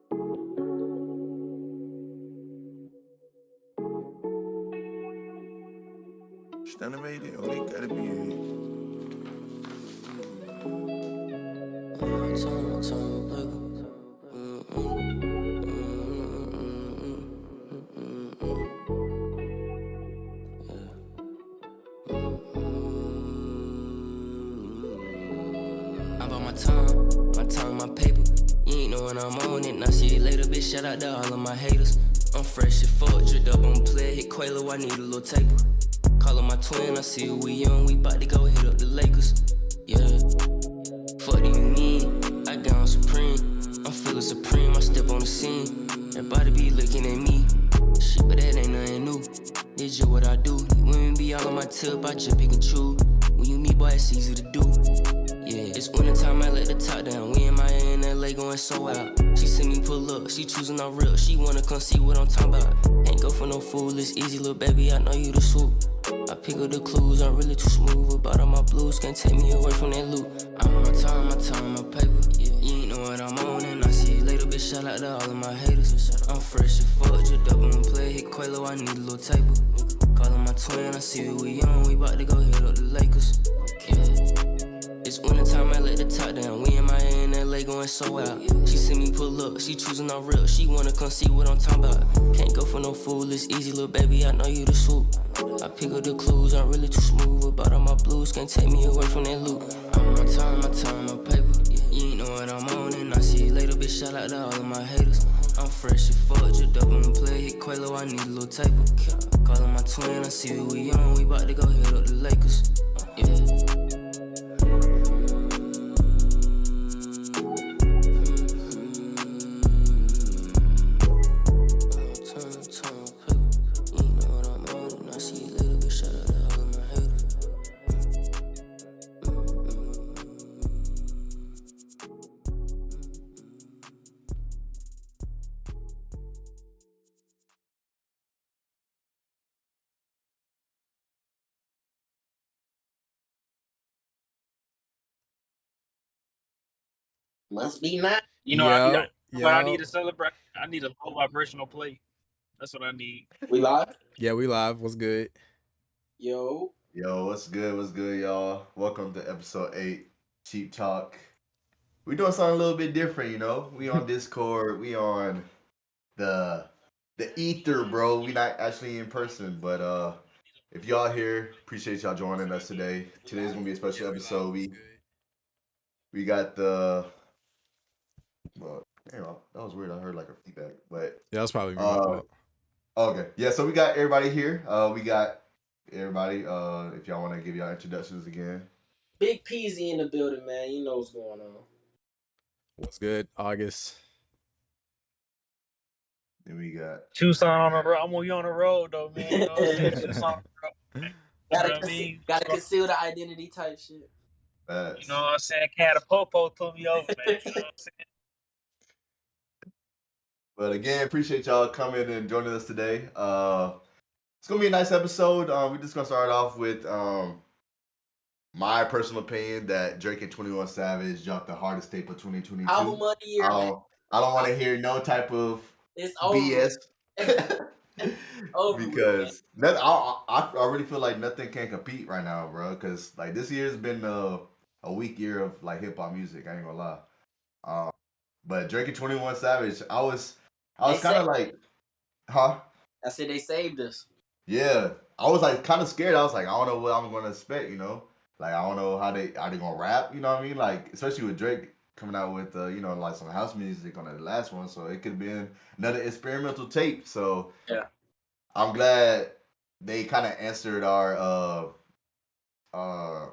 Stunner made it. Oh, they gotta be it. I'm about my time, my paper. You ain't know when I'm on it. Now see you later, bitch. Shout out to all of my haters. I'm fresh as fuck, dripped up on play. Hit Quayla, I need a little taper. Callin' my twin, I see we young. We bout to go hit up the Lakers. Yeah. Fuck do you mean? I got on Supreme. I'm feeling supreme, I step on the scene. Everybody be looking at me. Shit, but that ain't nothing new. It's just what I do. Women be all on my tip, I just pick and choose. When you meet, boy, it's easy to do. Yeah, it's winter time, I let the top down. We in Miami and LA going so out. She see me pull up, she choosing on real. She wanna come see what I'm talking about. Ain't go for no fool, it's easy, little baby, I know you the swoop. I pick up the clues, I'm really too smooth. About all my blues, can't take me away from that loop. I'm on my time, my paper. Yeah, you ain't know what I'm on, and I see you later, bitch. Shout out to all of my haters. I'm fresh as fuck, dripped up on play. Hit Quayla, I need a little taper. Callin' my twin, I see we young. We bout to go hit up the Lakers. Yeah. It's winter time, I let the top down. We in Miami and LA going so out. She see me pull up, she choosing on real. She wanna come see what I'm talking about. Can't go for no fool, it's easy, little baby, I know you the swoop. I pick up the clues, I'm really too smooth. About all my blues, can't take me away from that loop. I'm on my time, my paper. You ain't know what I'm on, and I see you later, bitch. Shout out to all of my haters. I'm fresh as fuck, dripped up on play. Hit Quayla, I need a little taper. Callin' my twin, I see we young. We bout to go hit up the Lakers. Yeah. Must be nice. You know, I Yo. need to celebrate. I need a low vibrational play. That's what I need. We live? Yeah, we live. What's good? Yo. Yo, what's good? What's good, y'all? Welcome to episode 8, Cheap Talk. We doing something a little bit different, you know. We on Discord. We on the ether, bro. We not actually in person, but if y'all here, appreciate y'all joining us today. Today's gonna be a special episode. We got the well, you know, that was weird. I heard like a feedback, but Yeah, that's probably my fault. okay, yeah. So we got everybody here. We got everybody. If y'all want to give y'all introductions again. Big Peasy in the building, man. You know what's going on. What's good? August. Then we got Tucson on the road. I'm gonna be on the road though, man. You know what I'm saying? Tucson on the road. Gotta conceal the identity type shit. You know what I'm saying? Cat of Popo put me over, man. You know what I'm saying? But again, appreciate y'all coming and joining us today. It's gonna be a nice episode. We're just gonna start off with my personal opinion that Drake and 21 Savage dropped the hardest tape of 2022. Album of the year, man. I don't want to hear no type of BS. Over because I really feel like nothing can compete right now, bro. Because like this year's been a weak year of like hip hop music. I ain't gonna lie. But Drake and 21 Savage, I was kind of like, huh? I said they saved us. Yeah, I was like kind of scared. I was like, I don't know what I'm gonna expect, you know. Like I don't know how they are they gonna rap, you know what I mean? Like especially with Drake coming out with you know like some house music on the last one, so it could have been another experimental tape. So yeah, I'm glad they kind of answered our I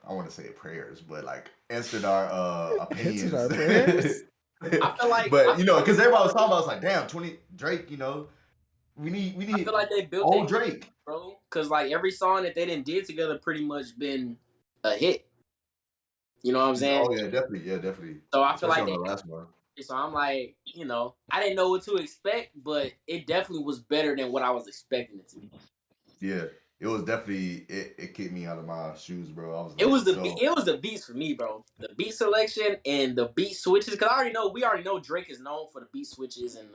want to say prayers, but like answered our opinions. Answered our prayers? I feel like, but you know, because everybody was talking about, it's like, damn, 20 Drake, you know, we need. I feel like they built old Drake, bro. Because like every song that they did together, pretty much been a hit. You know what I'm saying? Oh yeah, definitely. So I feel like on the last one. So I'm like, you know, I didn't know what to expect, but it definitely was better than what I was expecting it to be. Yeah, it was definitely it kicked me out of my shoes, bro. I was It like, was so it was the beats for me, bro. The beat selection and the beat switches, because we already know Drake is known for the beat switches and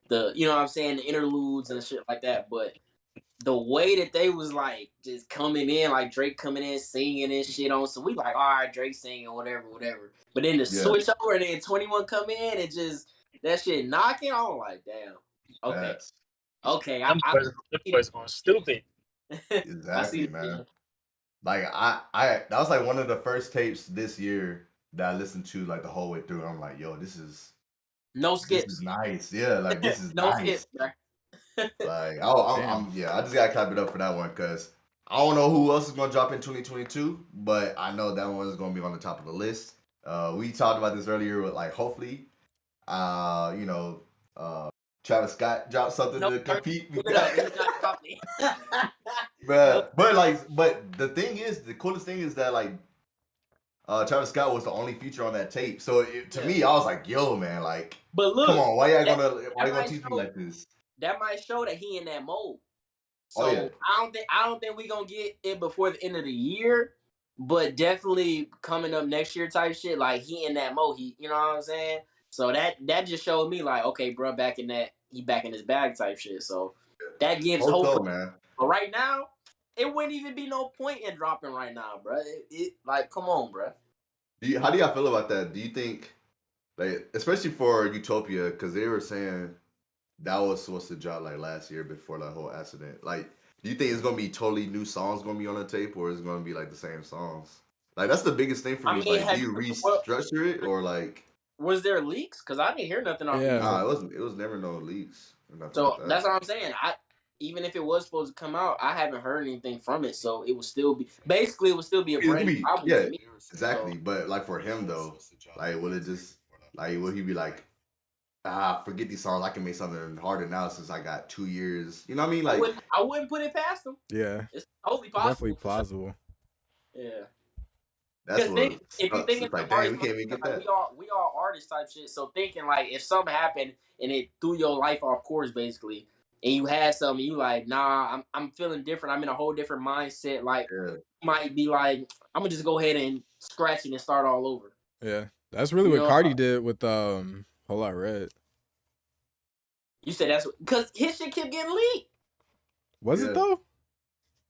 the you know what I'm saying, the interludes and shit like that. But the way that they was like just coming in, like Drake coming in singing and shit on, so we like, all right, Drake singing, whatever. But then the yeah, switch over and then 21 come in and just that shit knocking, I'm like, damn. Okay, that's okay, Them I boys, them boys going stupid. I see exactly, the man. vision. Like I that was like one of the first tapes this year that I listened to like the whole way through. I'm like, yo, this is No this skips, is nice. Yeah, like this is no nice. skips, bro. Like Damn. I just gotta clap it up for that one because I don't know who else is gonna drop in 2022, but I know that one is gonna be on the top of the list. We talked about this earlier with like hopefully, you know, Travis Scott dropped something No, to compete. look it up. He's not copy. But the thing is, the coolest thing is that like Travis Scott was the only feature on that tape. So to me, I was like, yo, man, like, But look, come on, why that you gonna might teach me show like this? that might show that he in that mode. So Oh yeah, I don't think we gonna get it before the end of the year, but definitely coming up next year type shit. Like he in that mode. He, you know what I'm saying? So that just showed me like, okay, bro, he back in his bag type shit. So that gives hope hope. so, man. But right now, it wouldn't even be no point in dropping right now, bro. It like, come on, bro. How do y'all feel about that? Do you think, like, especially for Utopia, because they were saying that was supposed to drop like last year before that whole accident. Like, do you think it's gonna be totally new songs gonna be on the tape, or is it gonna be like the same songs? Like, that's the biggest thing for I me. Is mean, like, do you restructure it or like? was there leaks? Because I didn't hear nothing off Yeah. YouTube. Nah, it wasn't. It was never no leaks or nothing So like that. that's what I'm saying. Even if it was supposed to come out, I haven't heard anything from it. So it would still be a It could brand new be, album yeah, to me. exactly. So But like for him though, like will it just like will he be like, forget these songs, I can make something harder now since I got 2 years. You know what I mean? I Like wouldn't put it past them. Yeah. It's totally Definitely possible. plausible. Yeah. that's Because what if you sucks. think It's it's like, the dang, we artist, can't even get like that. we all artists type shit. So thinking like if something happened and it threw your life off course basically, and you had something, you like, nah, I'm feeling different. I'm in a whole different mindset. Like Yeah. might be like, I'm gonna just go ahead and scratch it and start all over. Yeah. That's really You what know, Cardi did with Whole Lot Red. you said that's because his shit kept getting leaked. Was Yeah. it though?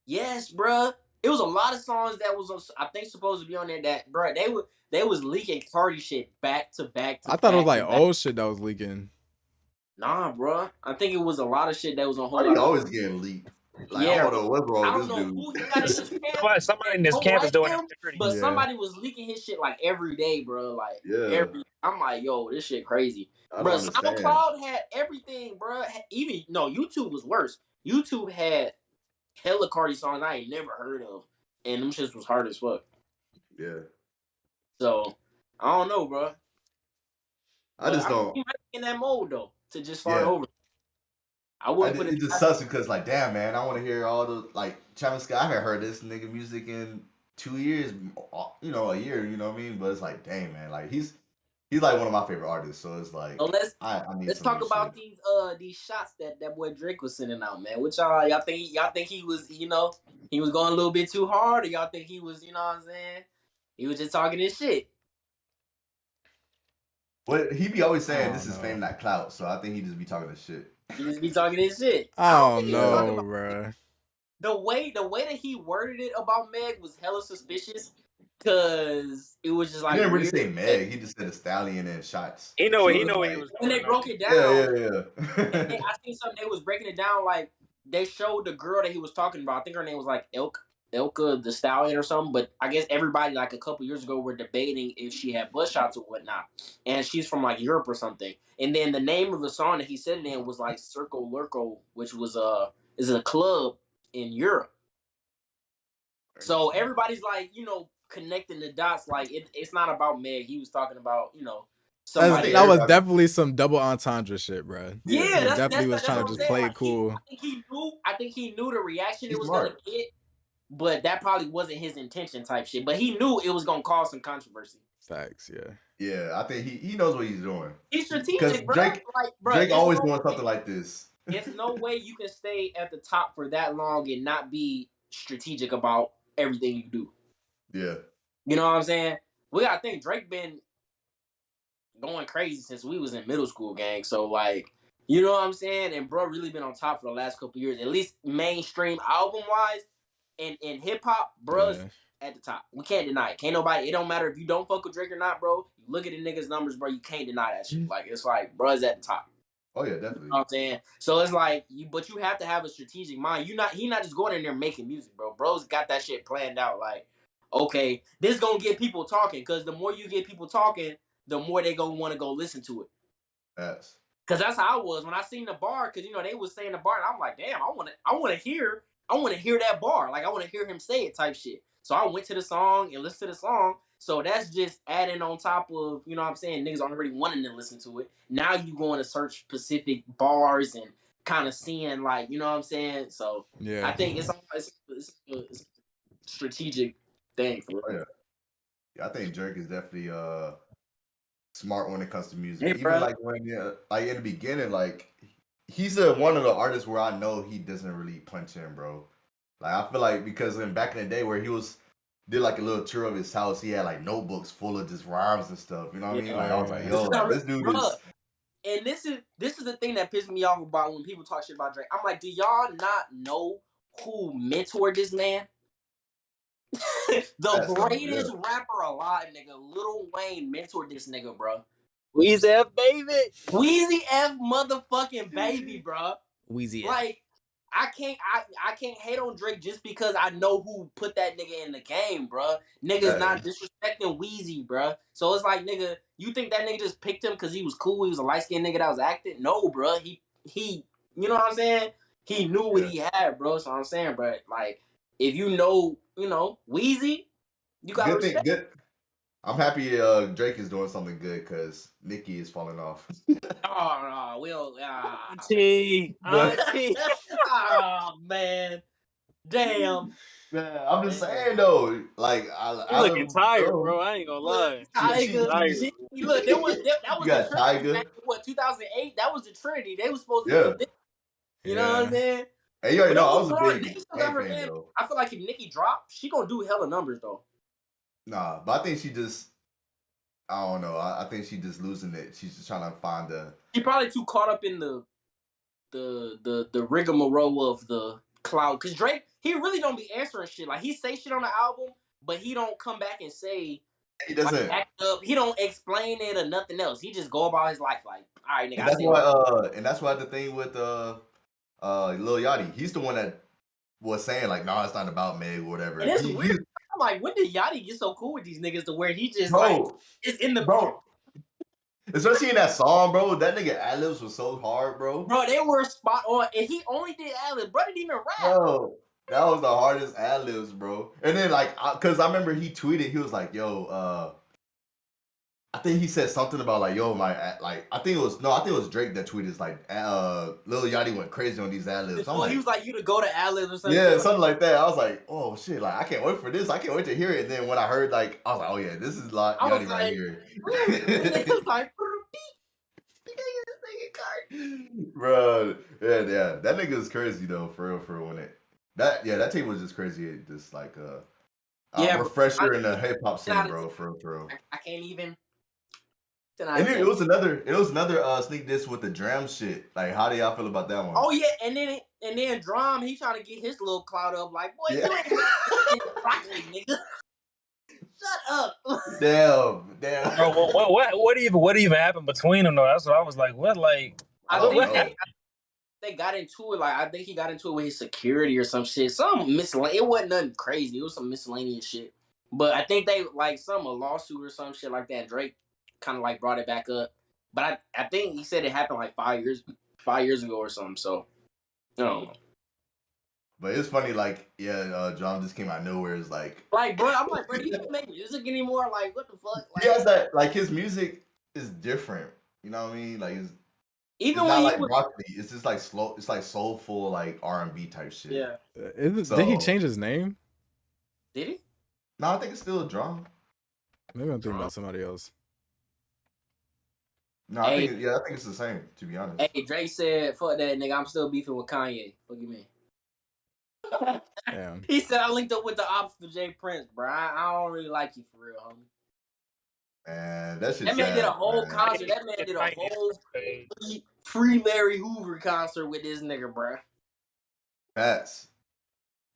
Yes, bruh. It was a lot of songs that was I think supposed to be on there that bruh they was leaking Cardi shit back to back to I thought it was back like to back. old shit that was leaking. Nah, bruh. I think it was a lot of shit that was on Why Whole he Lot. always getting leaked? Like Yeah, I don't know what's I wrong don't with know this who dude. he got in his camp. Somebody in this Don't camp is like doing him, him dirty. but Yeah. somebody was leaking his shit like every day, bro. Like Yeah. I'm like, yo, this shit crazy. I don't Bro, understand. SoundCloud had everything, bro. Even no, YouTube was worse. YouTube had hella Cardi songs I ain't never heard of, and them shits was hard as fuck. Yeah. So I don't know, bro. I just don't. He might be in that mode though to just start Yeah. over. I wouldn't put It it. just sucks because like, damn, man, I want to hear all the like Travis Scott. I haven't heard this nigga music in 2 years, you know, a year. You know what I mean? But it's like, dang, man, like he's like one of my favorite artists. So it's like, So I need. let's some talk new about shit. these shots that boy Drake was sending out, man. What y'all think he was, you know, he was going a little bit too hard, or y'all think he was, you know what I'm saying? He was just talking his shit. What he be always saying, this don't is know. fame, not clout. So I think he just be talking this shit. He just be talking his shit. I don't don't think he was talking know, about bruh. the way that he worded it about Meg was hella suspicious. Cause it was just like He didn't really weird. say Meg. He just said a stallion and shots. He know So he it's know what like, he was When they doing. broke it down, Yeah. I seen something they was breaking it down like they showed the girl that he was talking about. I think her name was like Elka the Stallion or something. But I guess everybody like a couple years ago were debating if she had butt shots or whatnot. And she's from like Europe or something. And then the name of the song that he said it in was like Circo Lurco, which was is a club in Europe. So everybody's like, you know, connecting the dots. Like it's not about Meg. He was talking about, you know, somebody. That was everybody- definitely some double entendre shit, bruh. Yeah, He that's definitely was that's trying what to I'm just saying. play Like, it cool. I think he knew the reaction He's it was smart. gonna get, but that probably wasn't his intention type shit. But he knew it was gonna cause some controversy. Facts, yeah. Yeah, I think he knows what he's doing. He's Because strategic, bro. Drake- Like, bro, Drake there's always no doing way- something like this. There's no way you can stay at the top for that long and not be strategic about everything you do. Yeah. You know what I'm saying? We gotta think Drake been going crazy since we was in middle school, gang. So like, you know what I'm saying? And bro really been on top for the last couple years, at least mainstream album wise. And in hip hop, bruh's at the top. We can't deny it. Can't nobody. It don't matter if you don't fuck with Drake or not, bro. You look at the niggas' numbers, bro. You can't deny that shit. Like it's like bruh's at the top. Oh yeah, definitely. You know what I'm saying? So it's like but you have to have a strategic mind. He not just going in there making music, bro. Bro's got that shit planned out. Like, okay, this gonna get people talking, because the more you get people talking, the more they gonna want to go listen to it. Yes. Cause that's how I was when I seen the bar. Cause they was saying the bar, and I'm like, damn, I want to hear that bar. Like I want to hear him say it, type shit. So I went to the song and listened to the song. So that's just adding on top of, you know what I'm saying, niggas already wanting to listen to it. Now you going to search specific bars and kind of seeing, like, you know what I'm saying. So yeah, I think it's a strategic thing for real. Yeah, I think Drake is definitely smart when it comes to music. Hey, Even bro. like when like in the beginning, like he's one of the artists where I know he doesn't really punch in, bro. Like I feel like because back in the day where he did like a little tour of his house, he had like notebooks full of just rhymes and stuff. You know what I mean? Like I was like, yo, this dude is. And this is the thing that pissed me off about when people talk shit about Drake. I'm like, do y'all not know who mentored this man? The greatest rapper alive, nigga. Lil Wayne mentored this nigga, bro. Weezy F, baby. Weezy F motherfucking baby, bro. Weezy F. Like, I can't hate on Drake just because I know who put that nigga in the game, bro. Niggas not disrespecting Weezy, bro. So it's like, nigga, you think that nigga just picked him because he was cool? He was a light-skinned nigga that was acting? No, bro. He, you know what I'm saying? He knew what he had, bro. So I'm saying, bro, like, if you know, Weezy, you gotta respect. Good. I'm happy Drake is doing something good because Nicki is falling off. Oh, no, we'll. Auntie. Oh, man. Damn. Man, I'm just saying though, like You looking tired, bro. I ain't gonna lie. Tiger, look, that was got the Tiger. back in, what, 2008? That was the Trinity. They was supposed to be. You know what I'm saying? Hey, you already know I was a big Nicki still got her fan, though. I feel like if Nicki dropped, she gonna do hella numbers though. Nah, but I think she just, I don't know. I think she just losing it. She's just trying to find She probably too caught up in the rigmarole of the cloud. Cause Drake, he really don't be answering shit. Like he say shit on the album, but he don't come back and say. He doesn't. Like, act up. He don't explain it or nothing else. He just go about his life like, all right, nigga. And that's why the thing with Lil Yachty, he's the one that was saying like, no, it's not about Meg or whatever. And it's weird. I'm like, when did Yachty get so cool with these niggas to where he just it's in the bro. Especially in that song, bro. That nigga ad-libs was so hard, bro. Bro, they were spot on, and he only did ad-libs. Bro didn't even rap. Bro, that was the hardest ad-libs, bro. And then like, cause I remember he tweeted, he was like, yo, I think he said something about like, yo, I think it was Drake that tweeted like, Lil Yachty went crazy on these ad-libs. He was like, you to go to ad-libs or something. Yeah, something like that. I was like, oh shit, like I can't wait for this. I can't wait to hear it. And then when I heard like, I was like, oh yeah, this is like Yachty right here. It was like, bro, yeah, that nigga is crazy though, for real. When that tape was just crazy. Just like refresher in the hip hop scene, bro, for real. I can't even. And it was another sneak diss with the dram shit. Like, how do y'all feel about that one? Oh yeah, and then Drum, he trying to get his little clout up. Like, boy, you ain't broccoli, nigga. Shut up. Damn. Bro, what even happened between them though? That's what I was like. What, like? I think they got into it. Like, I think he got into it with his security or some shit. It wasn't nothing crazy. It was some miscellaneous shit. But I think they like a lawsuit or some shit like that. Drake kind of like brought it back up. But I think he said it happened like 5 years ago or something. So I don't know. But it's funny, like, John just came out of nowhere. It's like, bro, I'm like, bro, you don't make music anymore. Like, what the fuck? Like, he has that, like, his music is different. You know what I mean? Like, it's not like broccoli. It's just like slow. It's like soulful, like R&B type shit. Yeah. Did he change his name? Did he? No, I think it's still a drum. Maybe I'm thinking about somebody else. No, I think it's the same. To be honest. Hey, Drake said, "Fuck that nigga. I'm still beefing with Kanye." What do you mean? Damn. He said I linked up with the ops for Jay Prince, bro. I don't really like you for real, homie. Man, that shit's That man sad, did a whole man. concert. That man did a whole free Mary Hoover concert with this nigga, bro. That's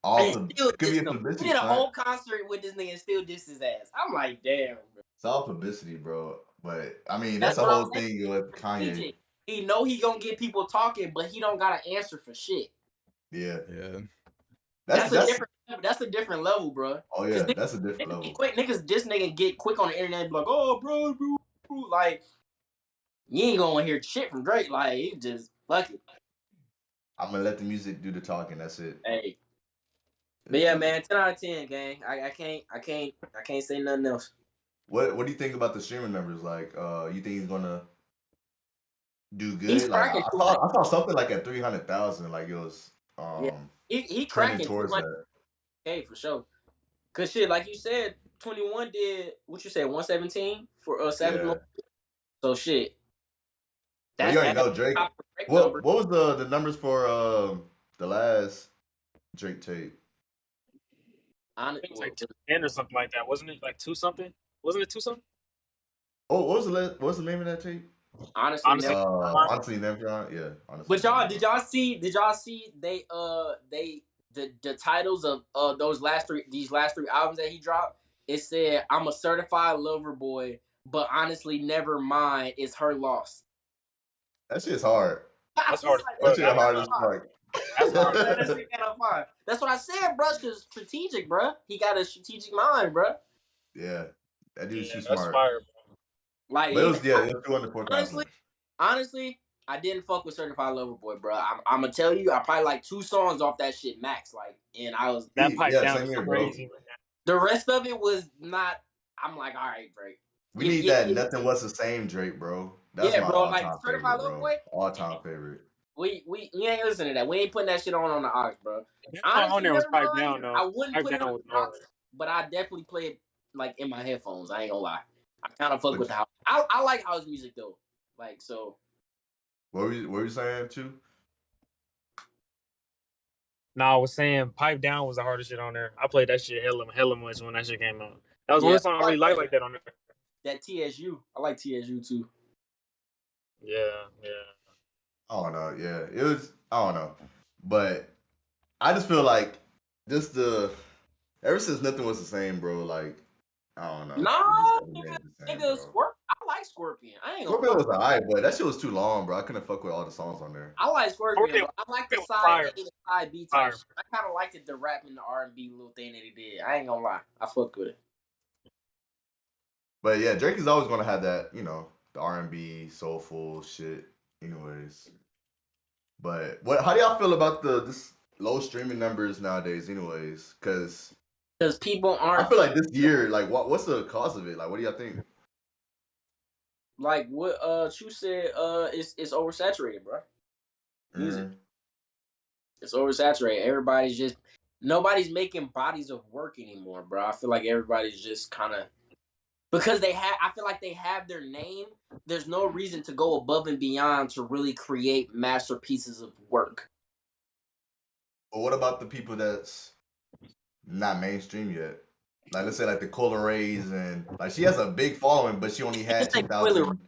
all And still could be a dissed him. publicity He did a stunt. whole concert with this nigga and still dissed his ass. I'm like, damn, bro. It's all publicity, bro. But I mean, that's That's the what whole I'm saying. thing with Kanye. He know he gonna get people talking, but he don't got an answer for shit. Yeah. Yeah. That's a different level, bro. Oh yeah, that's a different level. Quick niggas, this nigga get quick on the internet, and be like, oh, bro, like you ain't gonna hear shit from Drake. Like he just fuck it. I'm gonna let the music do the talking. That's it. Hey, but yeah, man, 10 out of 10, gang. I can't say nothing else. What do you think about the streaming numbers? Like, you think he's gonna do good? He's Like, cracking. I saw something like at 300,000. Like it was he cracking towards that. Okay, for sure. Cause shit, like you said, 21 did what you said, 117 for Savage Mode. So shit. Well, you already know Drake. What was the numbers for the last Drake tape? Honestly, it was like 10 or something like that, wasn't it? Like 2 something? Wasn't it 2 something? Oh, what was the name of that tape? Honestly, never. Yeah, honestly. But y'all, did y'all see the titles of these last three albums that he dropped? It said, "I'm a certified lover boy, but honestly, never mind. It's her loss." That shit's hard. That's hard. That shit hard as fuck. That's what I said, bro. Cause strategic, bro. He got a strategic mind, bro. Yeah, that dude's too That's smart. fire, bro. Like, but it was 204,000. Honestly, I didn't fuck with Certified Lover Boy, bro. I'm gonna tell you, I probably like 2 songs off that shit max, like, and I was that pipe down is crazy. The rest of it was not. I'm like, all right, Drake. We need that. Nothing was the same, Drake, bro. That's my bro. Like all-time Certified favorite, Lover Boy, all-time favorite. We ain't listening to that. We ain't putting that shit on the aux, bro. Honestly, on there was pipe down though. I wouldn't put it on the aux, but I definitely play it like in my headphones. I ain't gonna lie. I kind of fuck with the house. I like house music though. Like so. What were you saying too? No, I was saying pipe down was the hardest shit on there. I played that shit hella much when that shit came out. That was one song I really like that on there. That TSU. I like TSU too. Yeah. I don't know. Yeah, it was. I don't know, but I just feel like ever since Nothing Was the Same, bro. Like I don't know. No, nigga, Scorpion. I like Scorpion. I ain't gonna. Scorpion was alright, but that shit was too long, bro. I couldn't fuck with all the songs on there. I like Scorpion. I like the side A and side B type shit. I kind of liked the rap and the R&B little thing that he did. I ain't gonna lie. I fucked with it. But yeah, Drake is always gonna have that, the R&B soulful shit. Anyways, but how do y'all feel about this low streaming numbers nowadays? Anyways, because people aren't. I feel like this year, like what's the cause of it? Like, what do y'all think? Like what you said, it's oversaturated, bro. Music. It's oversaturated. Nobody's making bodies of work anymore, bro. I feel like everybody's just kind of because I feel like they have their name. There's no reason to go above and beyond to really create masterpieces of work. But what about the people that's not mainstream yet? Like, let's say like the Cola Rays, and like she has a big following, but she only had 10,000.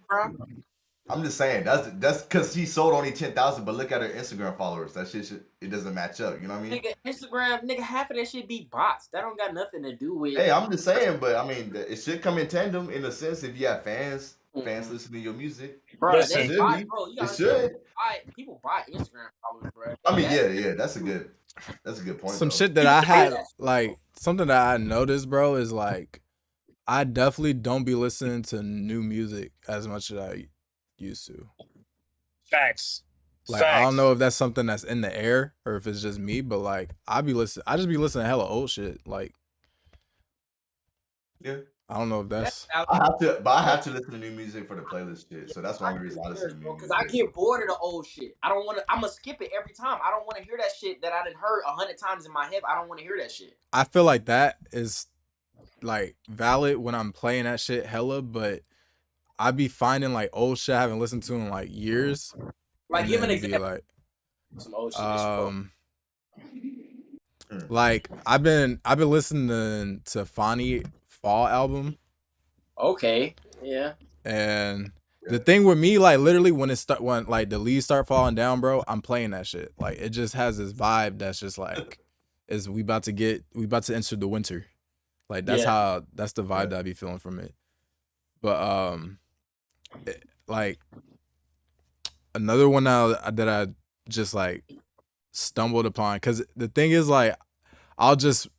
I'm just saying that's because she sold only 10,000, but look at her Instagram followers. That shit it doesn't match up. You know what I mean? Instagram, half of that shit be bots. That don't got nothing to do with. Hey, I'm just saying, but I mean, it should come in tandem in a sense if you have fans listening to your music. Bro, it should. People buy Instagram followers, bro. I mean, yeah, that's a good point. Some shit that I had, like, something that I noticed, bro, is like, I definitely don't be listening to new music as much as I used to. Facts. Like, I don't know if that's something that's in the air or if it's just me, but like, I just be listening to hella old shit. Like, yeah. I don't know if that's. I have to listen to new music for the playlist shit. So that's one reason I listen to new music. Because I get bored of the old shit. I'm gonna skip it every time. I don't want to hear that shit that I done heard 100 times in my head. I don't want to hear that shit. I feel like that is like valid when I'm playing that shit hella, but I be finding like old shit I haven't listened to in like years. Like give an example. Like, some old shit. Like I've been listening to Fonny Fall album. Okay. Yeah. And the thing with me, like literally when like the leaves start falling down, bro, I'm playing that shit. Like it just has this vibe that's just like we about to enter the winter. Like that's the vibe that I be feeling from it. But like another one now that I just like stumbled upon, because the thing is like it'll just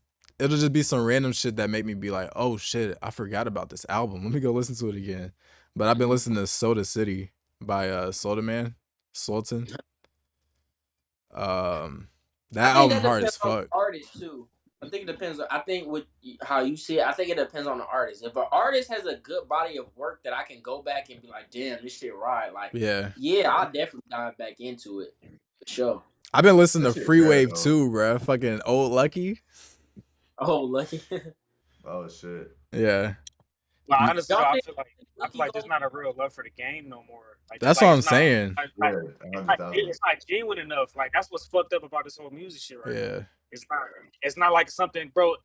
be some random shit that make me be like, oh shit, I forgot about this album. Let me go listen to it again. But I've been listening to Soda City by Soda Man, Sultan. That album hard as fuck. Artist too. I think it depends. I think with how you see it, I think it depends on the artist. If an artist has a good body of work that I can go back and be like, damn, this shit right. Like, yeah, I'll definitely dive back into it for sure. I've been listening to Free Wave too, bro. Fucking Old Lucky. Oh, Lucky. Oh shit. Yeah. Well, honestly, I feel like there's not a real love for the game no more. Like, that's what I'm saying. It's not genuine enough. Like that's what's fucked up about this whole music shit right now. It's not like something, bro.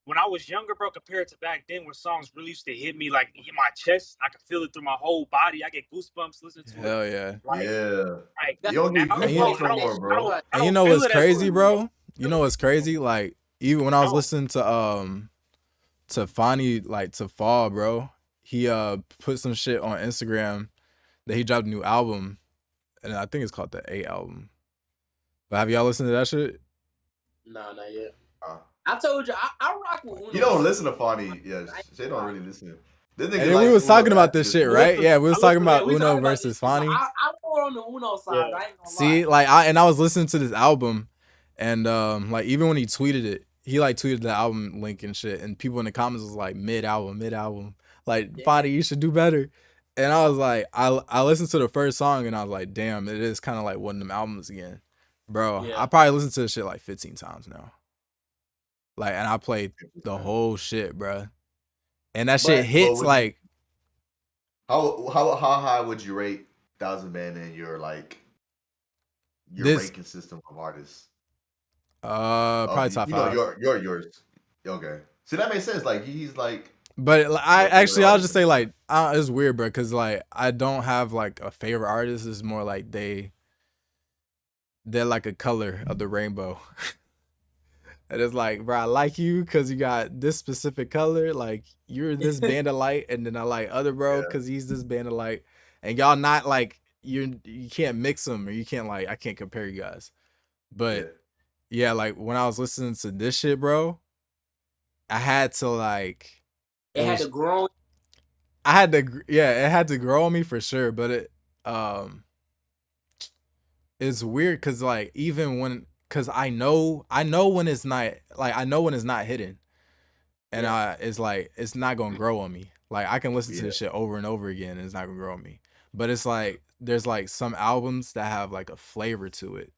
When I was younger, bro, compared to back then, when songs really used to hit me, like in my chest, I could feel it through my whole body. I get goosebumps listening to it. Hell yeah. Like, Like, you don't need goosebumps no more, bro. And you know what's crazy, bro? You know what's crazy? Like even when I was listening to Fonny, like to Fall, bro, he put some shit on Instagram that he dropped a new album, and I think it's called the A album. But have y'all listened to that shit? No, not yet. I told you, I rock with Uno. You don't listen to Fonny. Yeah, they don't really listen. And then we was talking about this shit, right? Yeah, we was talking about Uno versus Fonny. I'm more on the Uno side. I ain't gonna see, lie. like I was listening to this album, and like even when he tweeted it, he like tweeted the album link and shit, and people in the comments was like mid album, like Fonny, you should do better. And I was like, I listened to the first song and I was like, damn, it is kind of like one of them albums again, bro. Yeah. I probably listened to this shit like 15 times now. Like, and I played the whole shit, bro. And that shit hits like. How high would you rate Thousand Man in your ranking system of artists? Probably top 5. Yours. Okay. See, that makes sense. Like he's like. But I'll just say like it's weird, bro, because like I don't have like a favorite artist. It's more like they're like a color of the rainbow. And it's like, bro, I like you because you got this specific color. Like you're this band of light, and then I like other bro because he's this band of light. And y'all not like you can't mix them, or you can't like I can't compare you guys. But yeah, like when I was listening to this shit, bro, I had to like. It had to grow. It had to grow on me for sure. But it it's weird because like even when. Cause I know when it's not hidden, and it's like it's not gonna grow on me. Like I can listen to this shit over and over again, and it's not gonna grow on me. But it's like there's like some albums that have like a flavor to it,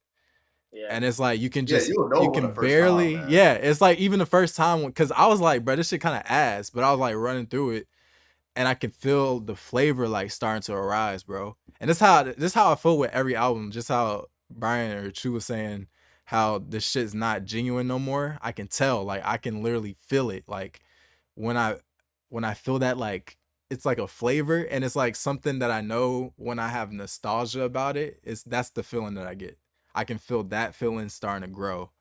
and it's like you can just you can barely It's like even the first time because I was like, bro, this shit kind of ass, but I was like running through it, and I can feel the flavor like starting to arise, bro. And this how I feel with every album. Just how Brian or Chu was saying. How this shit's not genuine no more. I can tell, like I can literally feel it. Like when I feel that, like it's like a flavor, and it's like something that I know when I have nostalgia about it. That's the feeling that I get. I can feel that feeling starting to grow,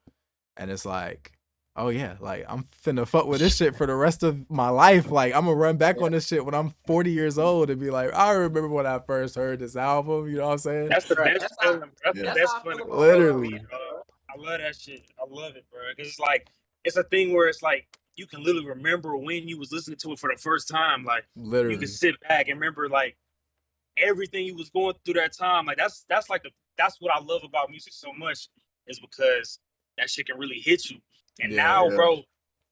and it's like, oh yeah, like I'm finna fuck with this shit for the rest of my life. Like I'm gonna run back on this shit when I'm 40 years old and be like, I remember when I first heard this album. You know what I'm saying? That's the best feeling. That's the best feeling. Literally. I love that shit. I love it, bro. Cause it's like it's a thing where it's like you can literally remember when you was listening to it for the first time. Like literally, you can sit back and remember like everything you was going through that time. Like that's what I love about music so much is because that shit can really hit you. And now, bro,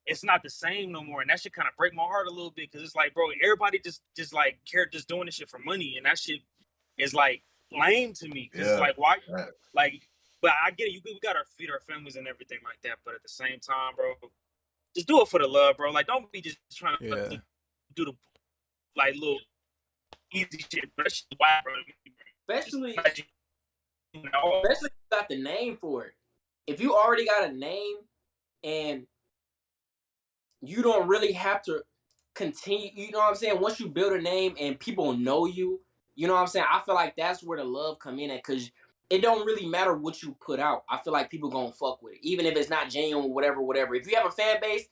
it's not the same no more. And that shit kind of break my heart a little bit because it's like, bro, everybody just like just doing this shit for money, and that shit is like lame to me. Cause it's like why like. But I get it. We gotta feed our families and everything like that. But at the same time, bro, just do it for the love, bro. Like, don't be just trying to do the like little easy shit. But that shit wild, bro. Especially if you got the name for it. If you already got a name, and you don't really have to continue. You know what I'm saying? Once you build a name and people know you, you know what I'm saying? I feel like that's where the love come in at, because it don't really matter what you put out. I feel like people gonna fuck with it, even if it's not genuine, whatever. If you have a fan base,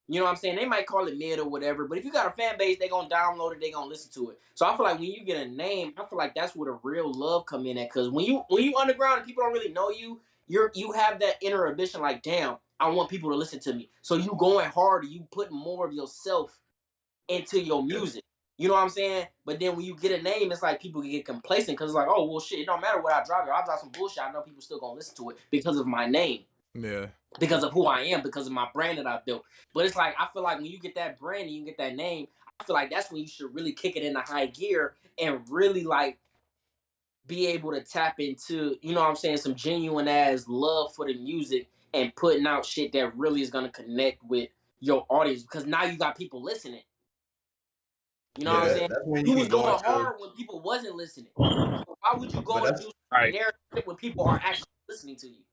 you know what I'm saying? They might call it mid or whatever, but if you got a fan base, they gonna download it, they gonna listen to it. So I feel like when you get a name, I feel like that's where the real love come in at. Because when you underground and people don't really know you, you have that inner ambition, like, damn, I want people to listen to me. So you going harder, you put more of yourself into your music. You know what I'm saying? But then when you get a name, it's like people get complacent because it's like, oh, well, shit, it don't matter what I drop. If I drop some bullshit, I know people still gonna listen to it because of my name. Yeah. Because of who I am, because of my brand that I built. But it's like, I feel like when you get that brand and you get that name, I feel like that's when you should really kick it into high gear and really like be able to tap into, you know what I'm saying, some genuine ass love for the music and putting out shit that really is gonna connect with your audience, because now you got people listening. You know what I'm saying? You was going hard when people wasn't listening. So why would you go and do narrative when people are actually listening to you?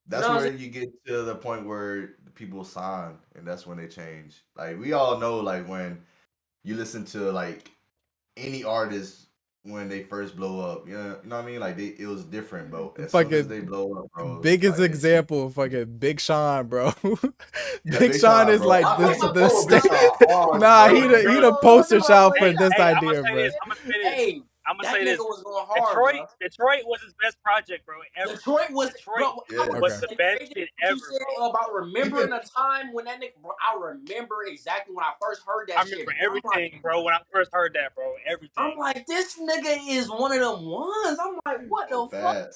That's where you get to the point where people sign, and that's when they change. Like, we all know, like, when you listen to like any artist when they first blow up, you know what I mean? Like, it was different, bro. As soon as they blow up, bro. Biggest example, fucking Big Sean, bro. Big Sean is like nah, he the poster child for this idea, bro. Hey, I'm gonna say this. Was going hard, Detroit was his best project, bro. Ever. Detroit was the best shit ever. You said about remembering a time when that nigga, bro. I remember exactly when I first heard that shit. I remember everything, bro. When I first heard that, bro, everything. I'm like, this nigga is one of them ones. I'm like, what the fuck?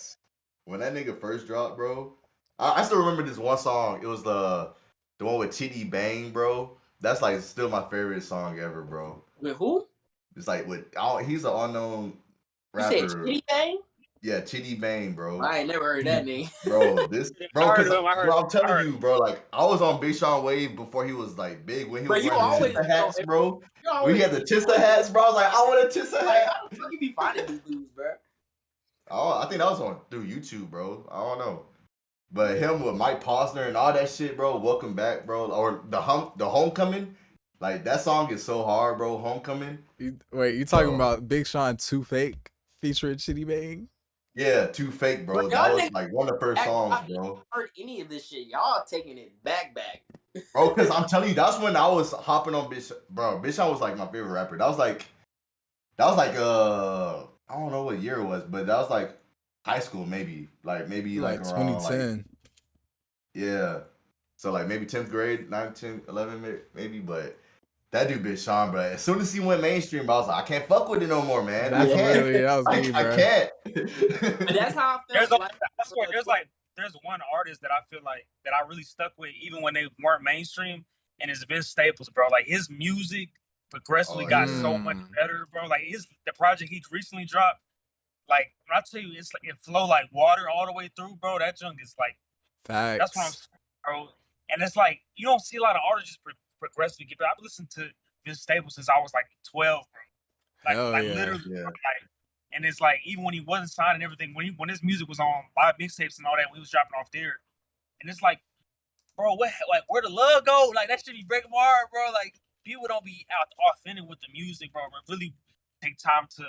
When that nigga first dropped, bro, I still remember this one song. It was the one with Chitty Bang, bro. That's like still my favorite song ever, bro. With who? It's like he's an unknown rapper. You said Chitty Bang? Yeah, Chitty Bang, bro. I ain't never heard that name. Bro, I'm telling you, bro, like, I was on Big Sean wave before he was like big. When he was wearing the Tissa hats, bro. When he had the Tissa hats, bro, I was like, I want a Tissa hat. How the fuck you be finding these dudes, bro? Oh, I think that was through YouTube, bro. I don't know. But him with Mike Posner and all that shit, bro. Welcome Back, bro. Or the Homecoming. Like, that song is so hard, bro. Homecoming. Wait, you talking about Big Sean 2 Fake featuring Chitty Bang? Yeah, 2 Fake, bro. That was like one of the first songs, bro. I heard any of this shit. Y'all taking it back. Bro, because I'm telling you, that's when I was hopping on Big Sean. Bro, Big Sean was like my favorite rapper. That was like I don't know what year it was, but that was like high school, maybe like around 2010. Like, yeah. So like maybe 10th grade, 9th, 10th, 11th, maybe, but that dude Big Sean, bro. As soon as he went mainstream, I was like, I can't fuck with it no more, man. I can't. I can't. But that's how I felt. There's one artist that I feel like that I really stuck with, even when they weren't mainstream, and it's Vince Staples, bro. Like, his music progressively got so much better, bro. Like, the project he recently dropped, like, when I tell you, it's like it flow like water all the way through, bro. That junk is like, facts. That's what I'm saying, bro. And it's like, you don't see a lot of artists just progressively get better. I've listened to Vince Staples since I was like 12, bro. Like literally, like, and it's like, even when he wasn't signed and everything, when his music was on live mixtapes and all that, when he was dropping off there, and it's like, bro, where the love go? Like, that shit be breaking my heart, bro. Like, people don't be authentic with the music, bro. But really take time to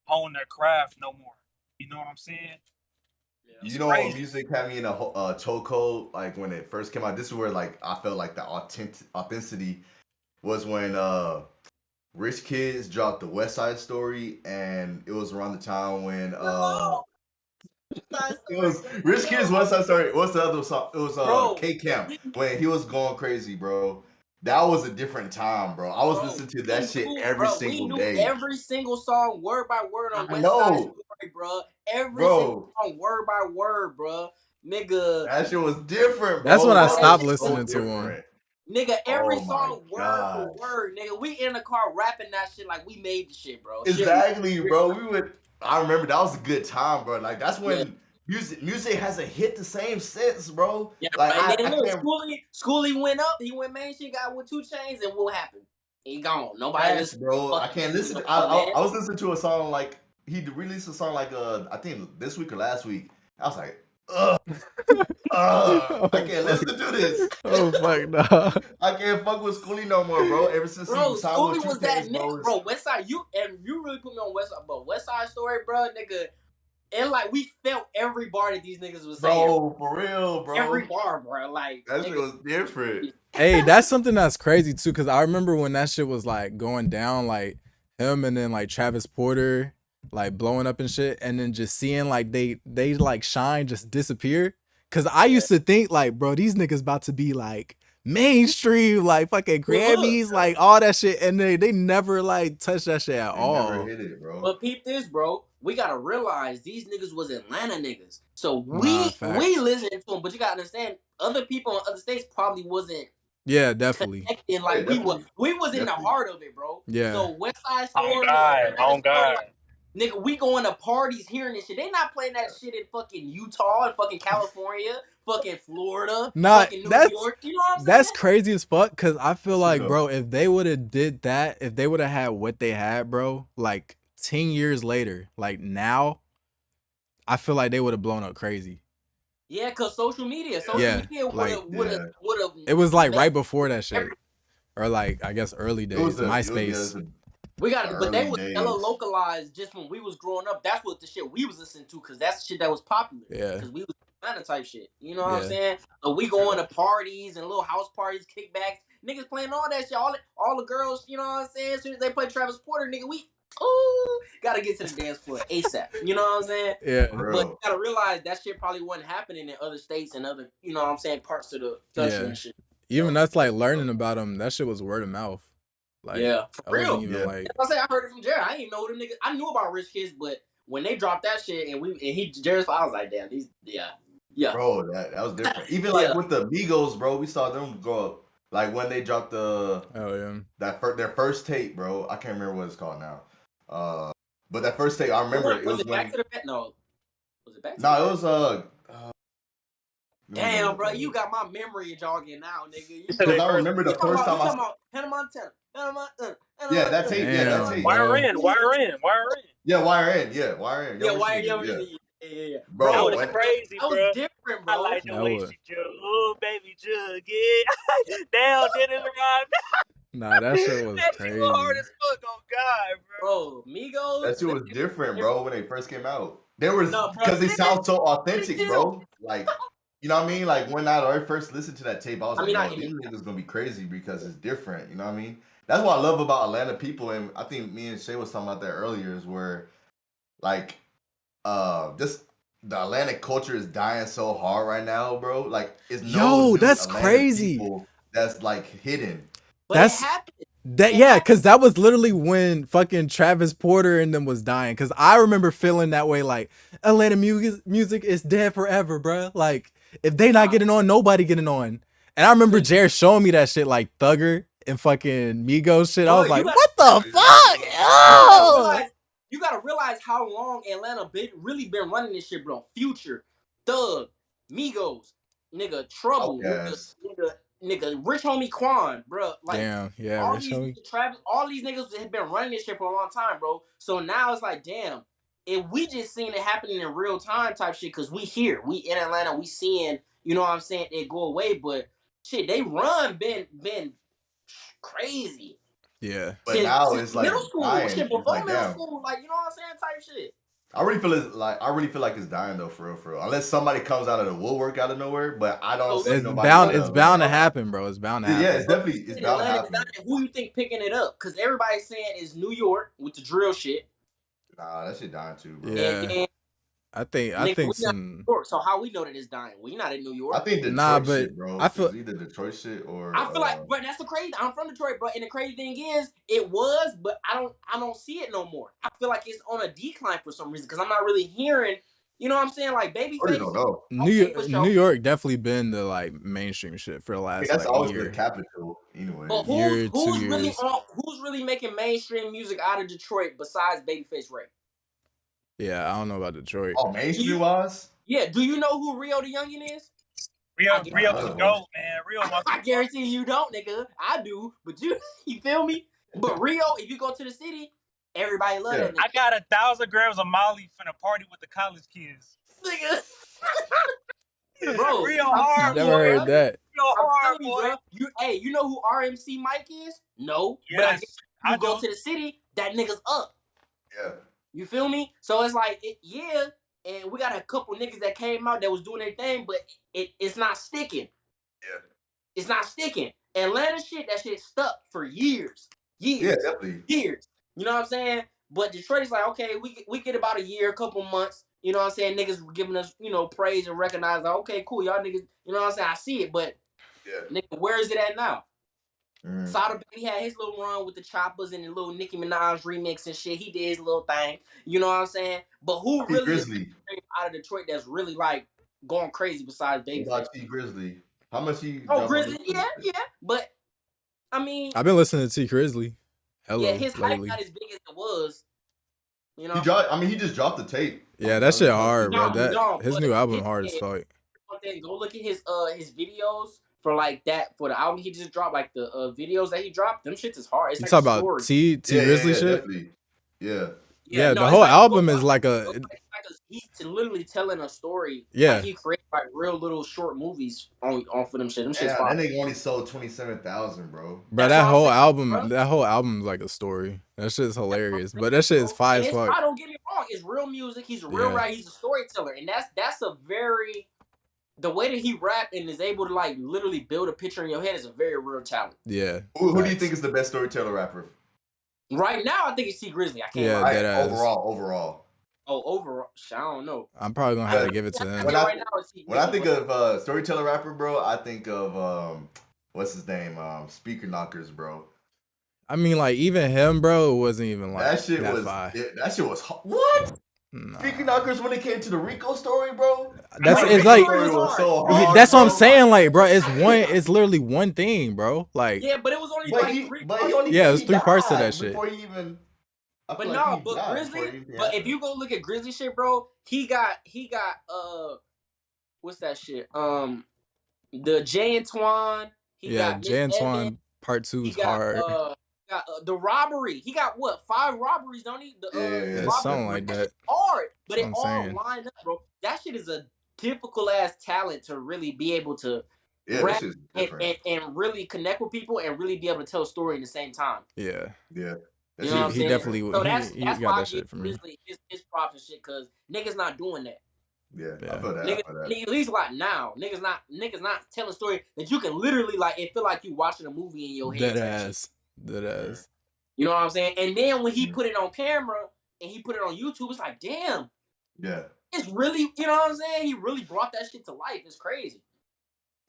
hone their craft no more. You know what I'm saying? You know what music had me in a chokehold, like when it first came out. This is where like I felt like the authenticity was when Rich Kids dropped the West Side Story, and it was around the time when it was Rich Kids West Side Story. What's the other song? It was K-Camp when he was going crazy, bro. That was a different time, bro. I was listening to that shit every single day. Every single song, word by word on West Side Story, bro. Every single song, word by word, bro. Nigga. That shit was different, bro. That's when I stopped listening to him. Nigga, every song, word for word. Nigga, we in the car rapping that shit like we made the shit, bro. Exactly, bro. I remember that was a good time, bro. Like, that's when music hasn't hit the same sense, bro. Yeah, like, and then Schoolie went up. He went mainstream, got with 2 Chainz, and what happened? He gone. Nobody listen, bro. I can't listen. I was listening to a song like he released a song like I think this week or last week. I was like, I can't listen to this. Oh fuck no. I can't fuck with Schoolie no more, bro. Ever since Bro, he signed with Schoolie was Two that Chainz, nigga, bro. Westside, you really put me on Westside, but Westside Story, bro, nigga. And like we felt every bar that these niggas was saying. Bro, for real, bro. Every bar, bro. Like that shit was different. Hey, that's something that's crazy too, because I remember when that shit was like going down, like him and then like Travis Porter like blowing up and shit, and then just seeing like they like Shine just disappear. Cause I used to think like, bro, these niggas about to be like mainstream, like fucking Grammys, like all that shit, and they never like touched that shit at all. Never hit it, bro. But peep this, bro. We gotta realize these niggas was Atlanta niggas, so Nah, we listened to them. But you gotta understand, other people in other states probably wasn't. Yeah, definitely. Connecting like we was in the heart of it, bro. Yeah. So Westside Story, on God. like, nigga, we going to parties hearing this shit. They not playing that shit in fucking Utah and fucking California, fucking Florida, Nah, fucking New that's York. You know what I'm saying? that's crazy as fuck. Cause I feel like, bro, if they would have did that, if they would have had what they had, bro, like 10 years later, like now, I feel like they would have blown up crazy. Yeah, cause social media would have. It was like right before that shit, or like I guess early days, MySpace. We got it, but they was hella localized just when we was growing up. That's what the shit we was listening to, cause that's the shit that was popular. Yeah, cause we was Atlanta type shit. You know what I'm saying? So we going to parties and little house parties, kickbacks, niggas playing all that shit. All the girls, you know what I'm saying? As soon as they play Travis Porter, nigga, we gotta get to the dance floor ASAP. You know what I'm saying? Yeah. But you gotta realize that shit probably wasn't happening in other states and other, you know what I'm saying, parts of the country and shit. Even that's like learning about them. That shit was word of mouth. Like, for real. Like, I heard it from Jared. I didn't know them niggas. I knew about Rich Kids, but when they dropped that shit Jared's, I was like, damn, these, bro, that was different. Even like with the Migos, bro, we saw them grow up. Like when they dropped their first tape, bro. I can't remember what it's called now. But that first tape, I remember it was Back to the Bed? No, was it Back to the Bed? It was damn, bro, you got my memory jogging now, nigga. Because I remember the first time I saw Hannah Montana. Yeah, that tape. Yeah, that tape. Wire in. Yeah, Wire in. Yeah, Wire in. Yeah. Bro, that was crazy, bro. That was different, bro. I like the way she jug. Oh, baby, jug it. Down, Dennis Rod. Nah, that shit was crazy. That shit was hard as fuck on God, bro. Migos. That shit was different, bro, when they first came out. Because they sound so authentic, bro. Like, you know what I mean? Like, when I first listened to that tape, I was like, yo, these niggas gonna be crazy because it's different. You know what I mean? That's what I love about Atlanta people, and I think me and Shay was talking about that earlier, is where, like, just the Atlantic culture is dying so hard right now, bro. Like, it's that's Atlanta crazy. That's like hidden. But that's because that was literally when fucking Travis Porter and them was dying. Because I remember feeling that way, like Atlanta music is dead forever, bro. Like if they not getting on, nobody getting on. And I remember Jared showing me that shit, like Thugger and fucking Migos shit. I was like, what the fuck? You gotta realize how long Atlanta really been running this shit, bro. Future, Thug, Migos, nigga, Trouble, nigga, Rich Homie Quan, bro. Like, damn, yeah, all Rich Homie. Travis, all these niggas have been running this shit for a long time, bro. So now it's like, damn, if we just seen it happening in real time type shit, cause we here, we in Atlanta, we seeing, you know what I'm saying, it go away, but shit, they been crazy. Yeah, but now it's like middle school, dying. Shit before like, middle school, like, you know what I'm saying, type shit. I really feel like it's dying though, for real. Unless somebody comes out of the woodwork out of nowhere, but I don't. It's bound to happen, bro. It's bound to happen. Yeah, it's bound to happen. Who you think picking it up? Because everybody's saying it's New York with the drill shit. Nah, that shit dying too, bro. Yeah. I think some. So how we know that it's dying? We're not in New York. I think Detroit shit, bro. I feel either Detroit shit or. I feel like, bro, that's the crazy. I'm from Detroit, bro, and the crazy thing is, it was, but I don't see it no more. I feel like it's on a decline for some reason because I'm not really hearing. You know what I'm saying? Like Babyface. don't know. New York definitely been the like mainstream shit for the last that's like always year. The capital anyway. But who's really making mainstream music out of Detroit besides Babyface Ray? Yeah, I don't know about Detroit. Oh, mainstream wise? Yeah. Do you know who Rio the Youngin is? Rio's a goat, man. Rio. I guarantee you don't, nigga. I do, but you feel me? But Rio, if you go to the city, everybody love that nigga. I got 1,000 grams of Molly finna party with the college kids. Nigga. Bro, Real I'm hard, telling Never you, heard bro. that. Real I'm hard, telling you, boy. bro. You know who RMC Mike is? No, but I guess Yes, you I go do. to the city, that nigga's up. Yeah. You feel me? So it's like, yeah, and we got a couple niggas that came out that was doing their thing, but it's not sticking. Yeah. It's not sticking. Atlanta shit, that shit stuck for years. Yeah, definitely. Years. You know what I'm saying? But Detroit is like, okay, we get about a year, a couple months. You know what I'm saying? Niggas giving us, praise and recognize, like, okay, cool, y'all niggas, you know what I'm saying? I see it, but nigga, where is it at now? Sada Baby had his little run with the choppers and the little Nicki Minaj remix and shit. He did his little thing. You know what I'm saying? But who really Grizzly is out of Detroit that's really like going crazy besides Babyface? What about T Grizzly? How much he? Grizzly, yeah. But I mean, I've been listening to T Grizzly. yeah, his hype lately. not as big as it was. You know, He just dropped the tape. Yeah, that shit hard, bro. His but new album hard as fuck. Go look at his videos for like that for the album he just dropped, like the videos that he dropped. Them shits is hard. It's You like talk about T Grizzly shit? Definitely. Yeah. Yeah, the whole album is like a. He's literally telling a story. Yeah. Like he created like real little short movies on for them shit. Them shit's That fire. nigga only sold 27,000, bro. Bro, that whole album is like a story. That shit is hilarious. But that shit is fire as fuck. Don't get me wrong. It's real music. He's a real rapper. He's a storyteller, and that's a very. The way that he rap and is able to like literally build a picture in your head is a very real talent. Yeah. Who do you think is the best storyteller rapper? Right now, I think it's T Grizzly. I can't. Yeah, lie. Overall. Oh, overall, I don't know. I'm probably gonna have to give it to him. When I think of storyteller rapper, bro, I think of what's his name? Speaker Knockers, bro. I mean, like even him, bro, it wasn't even like that shit was what? Nah. Speaker Knockers when it came to the Rico story, bro. That's like, it's like so hard, that's bro. what I'm saying, like, bro. It's literally one thing, bro. Like but it was only it was 3 parts to that shit. But Grizzly, but if you go look at Grizzly shit, bro, he got what's that shit? The Jay Antoine. Jay Antoine Part 2 is hard. The robbery. He got what? 5 robberies, don't he? Something like that. Hard, but it all lined up, bro. That shit is a difficult ass talent to really be able to rap and really connect with people and really be able to tell a story in the same time. Yeah. You know what I'm saying? Definitely. So that's got why that shit for me. His props and shit, cause niggas not doing that. Yeah, I feel that. Niggas, at least like now, niggas not telling a story that you can literally like. It feel like you watching a movie in your head. That ass. You know what I'm saying? And then when he put it on camera and he put it on YouTube, it's like, damn. Yeah. It's really, you know what I'm saying? He really brought that shit to life. It's crazy.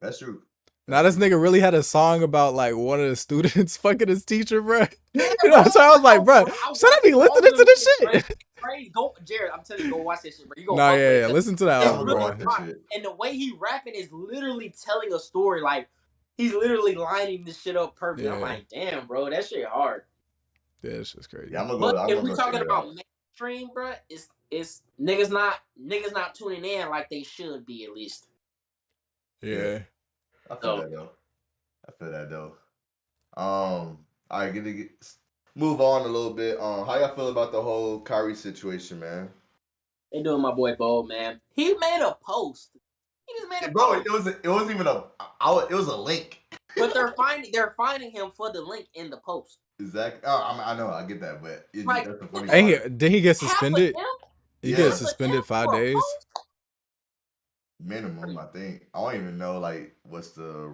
That's true. Now this nigga really had a song about like one of the students fucking his teacher, bro. Yeah, you know, so I was like, bro, should I be listening to this shit? Crazy. Go, Jared, I'm telling you, go watch this shit, bro. You go listen to that album, really bro. And the way he rapping is literally telling a story. Like, he's literally lining this shit up perfect. Yeah. I'm like, damn, bro, that shit hard. Yeah, it's just crazy. Yeah, but if we're talking about mainstream, bro, it's niggas not tuning in like they should be, at least. Yeah. I feel that though. All right, move on a little bit. How y'all feel about the whole Kyrie situation, man? They doing my boy Bo, man. He made a post. He just made a post. It wasn't even it was a link. But they're finding him for the link in the post. Exactly. I know, I get that, but like, that's the funny part. Did he get suspended? He get suspended 5 days. Minimum, I think. I don't even know like what's the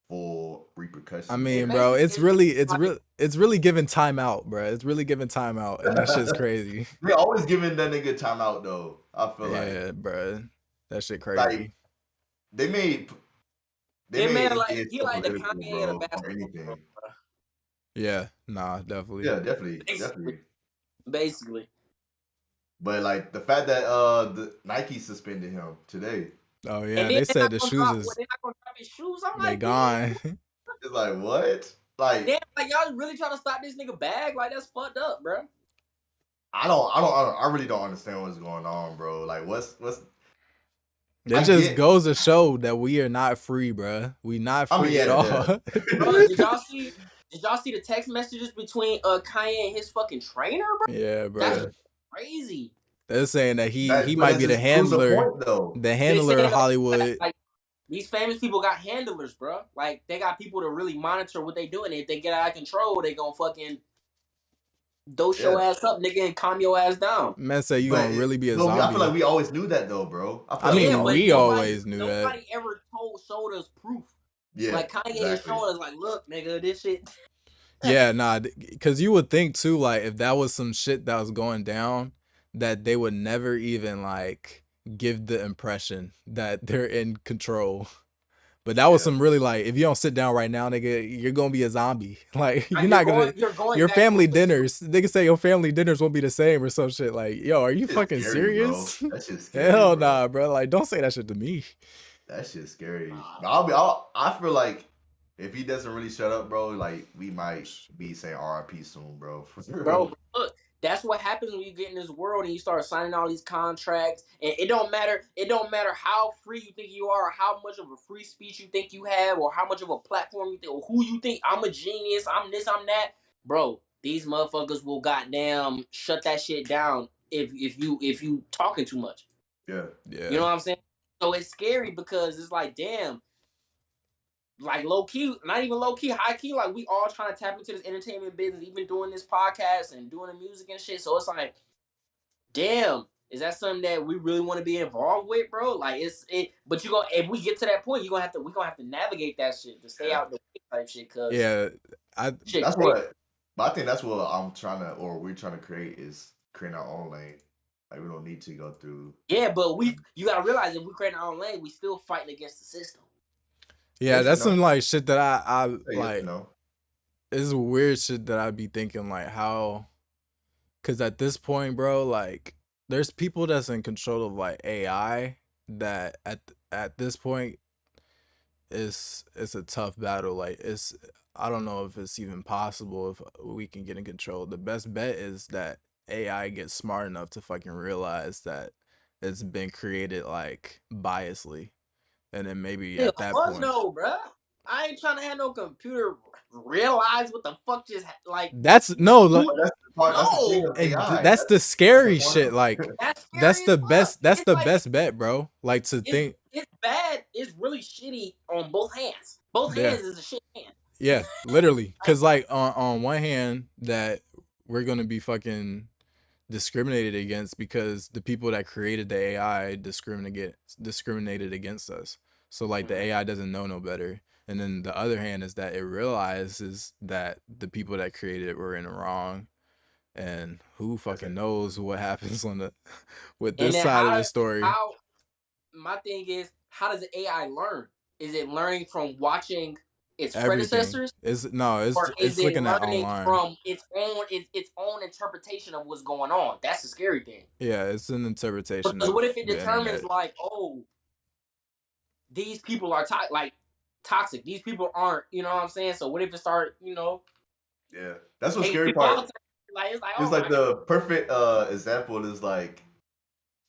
full repercussions. I mean, bro, it's really giving time out, bro. It's really giving time out, and that shit's crazy. They're always giving that nigga time out though. I feel like, bro, that shit crazy. Like, they made like he like the Kanye and the basketball. Yeah, nah, definitely. Yeah, definitely. Basically. But like the fact that the Nike suspended him today. Oh yeah, they said the shoes they're not gonna drop his shoes. I'm like, gone. It's like what? Like, damn, like y'all really trying to stop this nigga bag? Like that's fucked up, bro. I really don't understand what's going on, bro. Like what's It just goes to show that we are not free, bro. We not free at all. Bro, did y'all see the text messages between Kanye and his fucking trainer, bro? Yeah, bro. That's crazy. They're saying that he might be the handler of Hollywood. Like These famous people got handlers, bro. Like they got people to really monitor what they doing. If they get out of control, they gonna fucking dose your ass up, nigga, and calm your ass down. Man, say you gonna really be a zombie. I feel like we always knew that though, bro. I mean, we always knew that. Nobody ever showed us proof. Yeah, like Kanye is showing us, like, look, nigga, this shit. Yeah, nah, because you would think too, like, if that was some shit that was going down, that they would never even like give the impression that they're in control. But that was some really, like, if you don't sit down right now, nigga, you're gonna be a zombie. Like, you're not gonna. Your family dinners, niggas say your family dinners won't be the same or some shit. Like, yo, are you fucking serious? That shit's scary. Hell nah, bro. Like, don't say that shit to me. That shit's scary. I feel like if he doesn't really shut up, bro, like we might be saying RIP soon, bro. Bro, look, that's what happens when you get in this world and you start signing all these contracts. And it don't matter how free you think you are, or how much of a free speech you think you have, or how much of a platform you think, or who you think I'm a genius, I'm this, I'm that. Bro, these motherfuckers will goddamn shut that shit down if you talking too much. Yeah. You know what I'm saying? So it's scary because it's like, damn, like low key, not even low key, high key, like we all trying to tap into this entertainment business, even doing this podcast and doing the music and shit. So it's like, damn, is that something that we really want to be involved with, bro? Like but if we get to that point, we're gonna have to navigate that shit to stay out the way type shit. Cause that's what. But I think that's what we're trying to create is create our own lane. Like we don't need to go through. Yeah, but you gotta realize if we create our own lane, we still fighting against the system. Yeah, that's some like shit that I like. It's weird shit that I'd be thinking like how, because at this point, bro, like there's people that's in control of like AI that at this point it's a tough battle. Like I don't know if it's even possible if we can get in control. The best bet is that AI gets smart enough to fucking realize that it's been created like biasly. And then maybe at that point. No, bro. I ain't trying to have no computer realize what the fuck just like. That's no. Like, that's the scary shit. Like that's the best. That's the best bet, bro. Like to think it's bad. It's really shitty on both hands. Both hands is a shit hand. Yeah, literally. Because like on one hand that we're gonna be fucking discriminated against because the people that created the AI discriminated against us. So like the AI doesn't know no better. And then the other hand is that it realizes that the people that created it were in the wrong. And who fucking knows what happens with this side of the story. My thing is, how does the AI learn? Is it learning from watching its predecessors? It's looking at online from its own interpretation of what's going on. That's the scary thing. Yeah, it's an interpretation. Because what if it determines like, oh, these people are toxic. These people aren't. You know what I'm saying? So what if it start? Yeah, that's what scary part. It's like the perfect example is like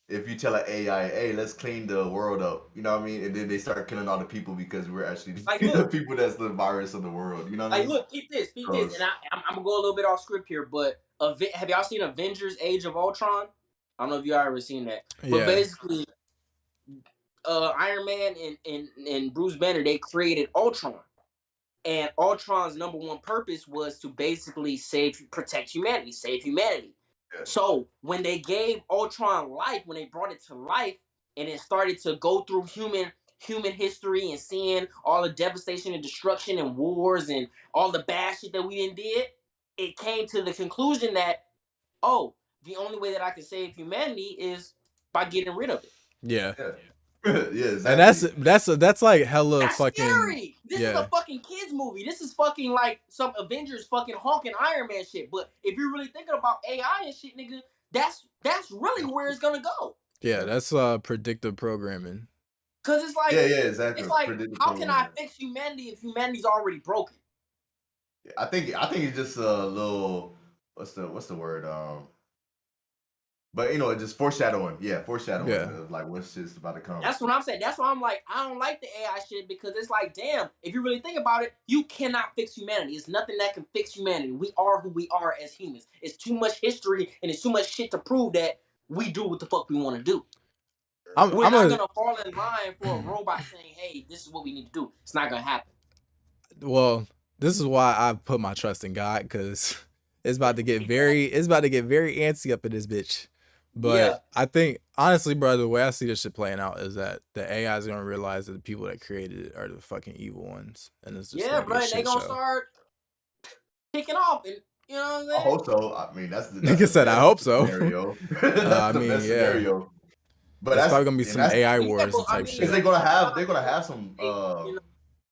if you tell an AI, hey, let's clean the world up, you know what I mean? And then they start killing all the people because we're actually the people that's the virus of the world, you know what I mean? Look, keep this. And I'm going to go a little bit off script here, but have y'all seen Avengers Age of Ultron? I don't know if y'all ever seen that. But basically, Iron Man and Bruce Banner, they created Ultron. And Ultron's number one purpose was to basically protect humanity, save humanity. So when they gave Ultron life, when they brought it to life, and it started to go through human history and seeing all the devastation and destruction and wars and all the bad shit that we did, it came to the conclusion that, the only way that I can save humanity is by getting rid of it. Yeah. Exactly. And that's like hella that's fucking scary. This is a fucking kids movie. This is fucking like some Avengers fucking Hulk and Iron Man shit. But if you're really thinking about AI and shit, nigga, that's really where it's gonna go. Yeah, that's predictive programming. Cause it's like exactly. It's like how can I fix humanity if humanity's already broken? I think it's just a little what's the word but it's just foreshadowing. Foreshadowing of like what's just about to come. That's what I'm saying. That's why I'm like, I don't like the AI shit because it's like, damn, if you really think about it, you cannot fix humanity. It's nothing that can fix humanity. We are who we are as humans. It's too much history and it's too much shit to prove that we do what the fuck we want to do. We're not gonna fall in line for a robot saying, "Hey, this is what we need to do." It's not gonna happen. Well, this is why I put my trust in God, because it's about to get very antsy up in this bitch. But Yeah. I think honestly, bro, the way I see this shit playing out is that the AI is gonna realize that the people that created it are the fucking evil ones, and it's just Yeah, bro. They gonna start kicking off, and you know what I'm saying? I hope so. I mean, that's the Nigga said, "I hope so." Scenario. That's the best scenario. But it's probably gonna be some AI wars type shit. Because they're gonna have some. You know,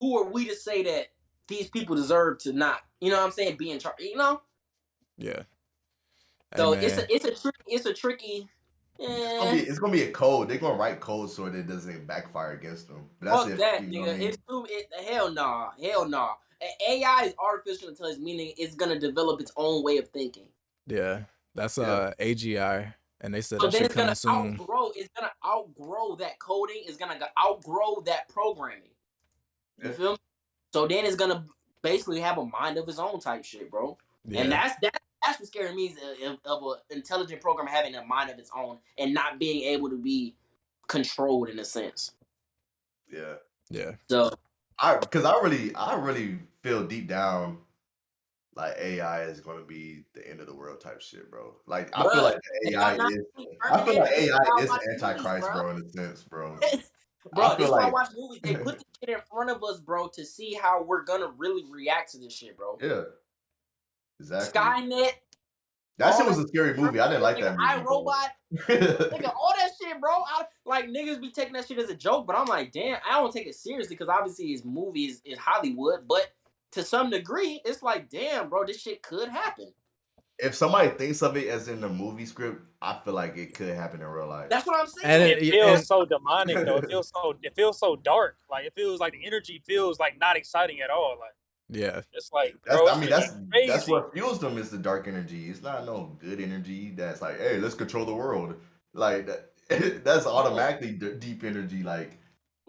who are we to say that these people deserve to not? You know what I'm saying? Be in charge. You know. Yeah. So it's a tricky. It's gonna be a code. They're gonna write code so that it doesn't backfire against them. But that's fuck that, nigga. Hell nah. AI is artificial intelligence, meaning it's gonna develop its own way of thinking. Yeah, that's AGI, and they said so that shit coming soon. It's gonna outgrow that coding. It's gonna outgrow that programming. You feel me? So then it's gonna basically have a mind of its own type shit, bro. Yeah. And that's what scaring me of an intelligent program having a mind of its own and not being able to be controlled in a sense. Yeah. Yeah. So I really feel deep down like AI is gonna be the end of the world type shit, bro. Like I feel like AI is Antichrist, bro, in a sense, bro. Bro, this is why I watch movies. They put the shit in front of us, bro, to see how we're gonna really react to this shit, bro. Yeah. Exactly. Skynet. That shit was a scary movie. I didn't like that movie. iRobot. Nigga, all that shit, bro. Like, niggas be taking that shit as a joke, but I'm like, damn, I don't take it seriously because obviously his movie is Hollywood, but to some degree, it's like, damn, bro, this shit could happen. If somebody thinks of it as in the movie script, I feel like it could happen in real life. That's what I'm saying. And it feels so demonic, though. It feels so dark. Like, it feels like the energy feels like not exciting at all. Like, yeah, it's like, bro, that's what fuels them is the dark energy. It's not no good energy that's like, hey, let's control the world. Like that's automatically deep energy. Like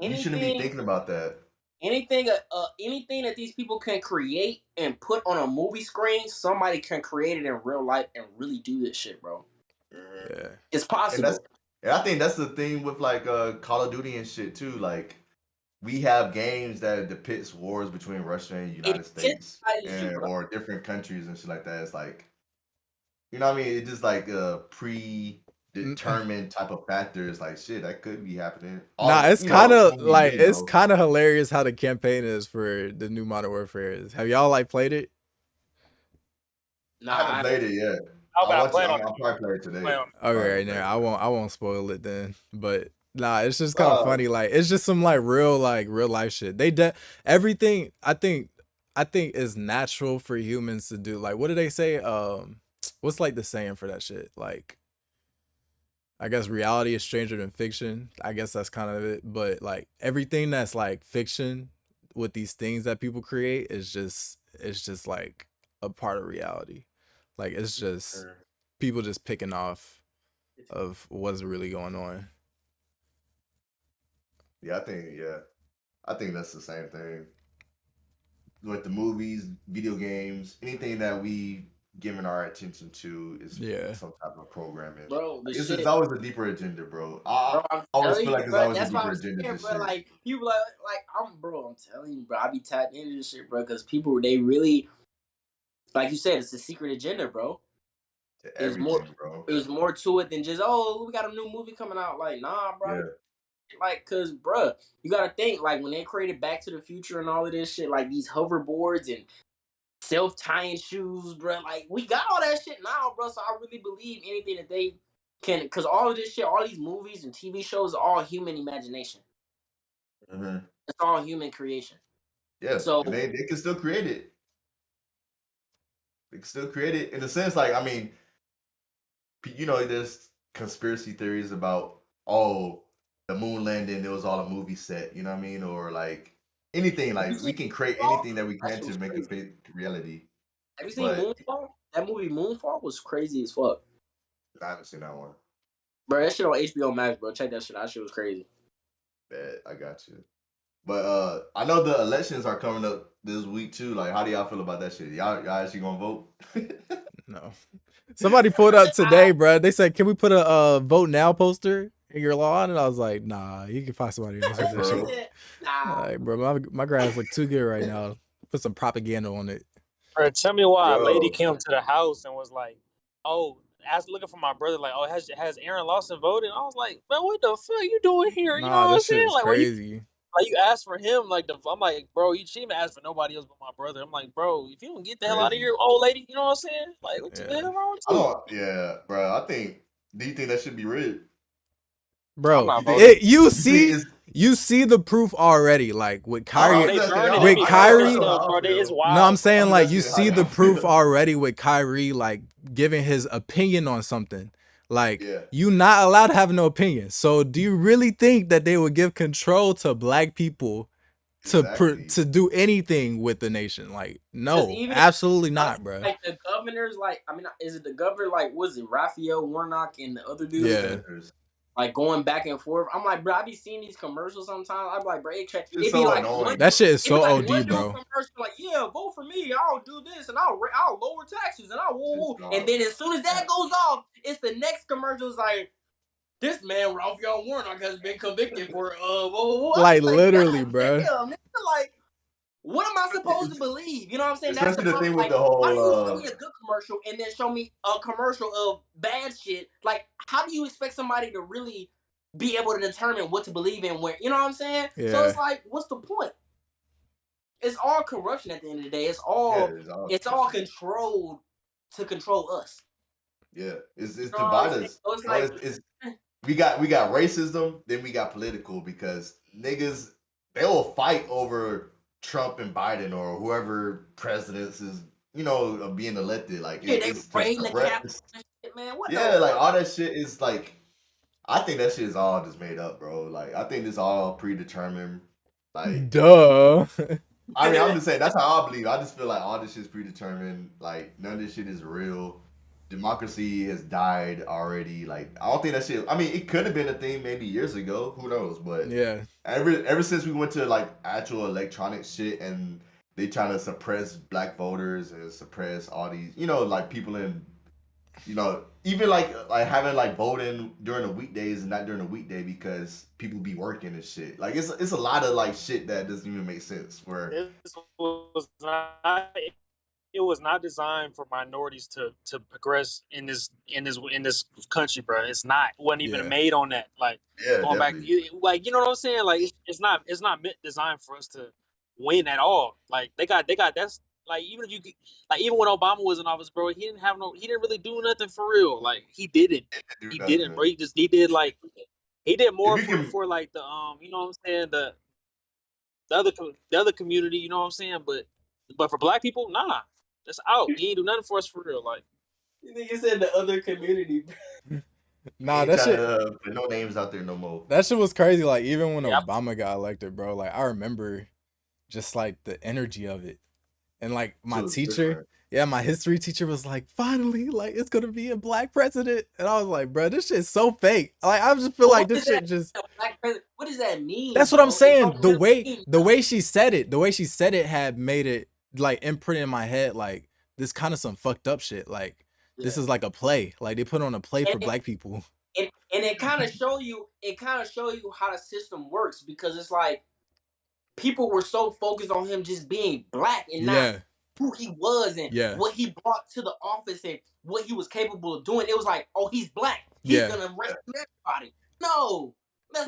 you shouldn't be thinking about that. Anything that these people can create and put on a movie screen, somebody can create it in real life and really do this shit, bro. Yeah, it's possible. And I think that's the thing with like Call of Duty and shit too. Like we have games that depicts wars between Russia and United States or different countries and shit like that. It's like, you know what I mean? It's just like a predetermined type of factors. Like shit, that could be happening. It's kind of like it's kind of hilarious how the campaign is for the new Modern Warfare. Have y'all like played it? No, I haven't played it yet. I'll probably play it today. Okay, right now I won't spoil it then, but. Nah, it's just kind of funny. Like it's just some like real life shit. Everything I think is natural for humans to do. Like what do they say? What's like the saying for that shit? Like I guess reality is stranger than fiction. I guess that's kind of it. But like everything that's like fiction with these things that people create is just like a part of reality. Like it's just people just picking off of what's really going on. Yeah, I think that's the same thing. With the movies, video games, anything that we given our attention to is some type of programming. Bro, it's always a deeper agenda, bro. I always feel like there's always a deeper agenda. Bro, like people I'm telling you, bro, I be tapped into this shit, bro, because people they really, like you said, it's a secret agenda, bro. There's more to it than just we got a new movie coming out. Like, nah, bro. Yeah. Like, cause, bruh, you gotta think, like, when they created Back to the Future and all of this shit, like, these hoverboards and self-tying shoes, bruh, like, we got all that shit now, bruh, so I really believe anything that they can, cause all of this shit, all these movies and TV shows are all human imagination. Mm-hmm. It's all human creation. Yeah, so they can still create it. They can still create it in a sense, like, I mean, you know, there's conspiracy theories about, the moon landing, it was all a movie set, you know what I mean? Or like anything, like we can create anything that we can to make it fit reality. Have you seen Moonfall? That movie Moonfall was crazy as fuck. I haven't seen that one. Bro, that shit on HBO Max, bro. Check that shit out. That shit was crazy. Bet, I got you. But I know the elections are coming up this week too. Like, how do y'all feel about that shit? Y'all actually gonna vote? No. Somebody pulled up today, bro. They said, "Can we put a vote now poster?" your lawn? And I was like, nah, you can find somebody else with that Bro. shit. Nah. Like, bro, my grass look too good right now. Put some propaganda on it. Bro, tell me why a lady Yo. came to the house and was like, "Oh, looking for my brother. Like, oh, has Aaron Lawson voted?" I was like, "Man, what the fuck you doing here?" You know Nah, what I'm this shit saying? is Like, crazy. you asked for him. Like, I'm like, bro, you shouldn't even ask for nobody else but my brother. I'm like, bro, if you don't get the hell out of Crazy. here, old lady, you know what I'm saying? Like, what the Yeah. hell wrong with I you? don't. Yeah, bro. I think. Do you think that should be rigged? I'm Bro, not You think- voting. you see the proof already. Like with Kyrie, They burning with it in Kyrie- stuff, bro. It's wild. no, I'm saying like you that's see how the I proof feel. already with Kyrie, like giving his opinion on something. Like Yeah. you not allowed to have no opinion. So do you really think that they would give control to black people Exactly. to do anything with the nation? Like no, even- absolutely not, bro. Like the governors, like I mean, is it the governor? Like, was it Raphael Warnock and the other dude? Yeah. Like going back and forth. I'm like, bro, I be seeing these commercials sometimes. I'm like, bro, it be so like annoying. one, That shit is it be so like OD, one dude bro. commercial, like, yeah, vote for me. I'll do this and I'll lower taxes and I'll woo. It's And then as soon as that goes off, it's the next commercial. It's like, this man Raphael Warnock has been convicted for Like, literally, God bro. Damn, nigga, like, what am I supposed to believe? You know what I'm saying? Especially the problem. thing with Like, the whole, how do you show me a good commercial and then show me a commercial of bad shit? Like, how do you expect somebody to really be able to determine what to believe in? Where, you know what I'm saying? So Yeah. it's like, what's the point? It's all corruption at the end of the day. It's all controlled to control us. Yeah, it's You know what I'm divide saying? us. So it's No, like, it's we got racism, then we got political, because niggas, they will fight over Trump and Biden or whoever presidents is, being elected. Like yeah, they it's raiding the correct. Capitol and shit, man. What Yeah, the like fuck? all that shit is like, I think that shit is all just made up, bro. Like I think it's all predetermined. Like Duh. I mean, I'm just saying that's how I believe. I just feel like all this shit's predetermined. Like none of this shit is real. Democracy has died already. Like I don't think that shit. I mean, it could have been a thing maybe years ago. Who knows? But Yeah. ever since we went to like actual electronic shit and they trying to suppress black voters and suppress all these, like people in, even like having like voting during the weekdays and not during the weekday because people be working and shit. Like it's a lot of like shit that doesn't even make sense. Where it was not designed for minorities to progress in this country, bro. It's not. It wasn't even made on that. Like going definitely. back, like you know what I'm saying. Like it's not designed for us to win at all. Like they got that's like even if you even when Obama was in office, bro, he didn't really do nothing for real. Like he didn't, bro. He did more for like the you know what I'm saying, the other community, you know what I'm saying, but for black people, nah. That's out. He ain't do nothing for us for real. Like You think you said the other community? Nah, that shit. Put no names out there no more. That shit was crazy. Like even when Obama got elected, bro. Like I remember, just like the energy of it, and like my teacher, my history teacher was like, "Finally, like it's gonna be a black president," and I was like, "Bro, this shit's so fake." Like I just feel like this shit just. Black president? What does that mean? That's what I'm saying. The way she said it had made it like imprint in my head. Like this kind of some fucked up shit. Like this is like a play. Like they put on a play for black people. And it kind of show you how the system works, because it's like people were so focused on him just being black and not who he was and what he brought to the office and what he was capable of doing. It was like, oh, he's black. He's gonna rescue everybody. No.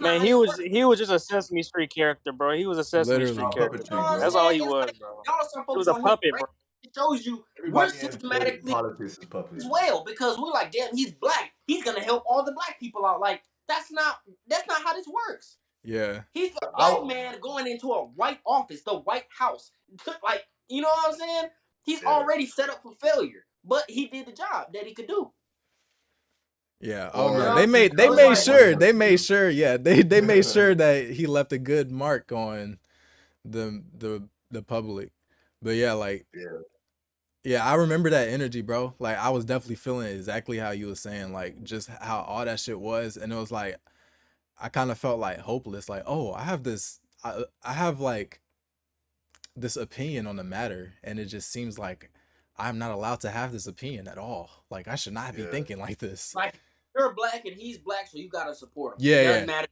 Man, he was just a Sesame Street character, bro. He was a Sesame Street character. That's all he was, bro. It was a puppet, bro. It shows you we're systematically as well, because we're like, damn, he's black. He's gonna help all the black people out. Like that's not how this works. Yeah. He's a black man going into a white office, the White House. Like, you know what I'm saying? He's already set up for failure, but he did the job that he could do. Yeah. Oh no. They made sure. Yeah. They made sure that he left a good mark on the public. But yeah, like yeah, I remember that energy, bro. Like I was definitely feeling exactly how you were saying, like just how all that shit was, and it was like I kind of felt like hopeless. Like, oh, I have like this opinion on the matter, and it just seems like I'm not allowed to have this opinion at all. Like I should not be thinking like this. Like you're black and he's black, so you gotta support him. Yeah, It doesn't yeah. matter.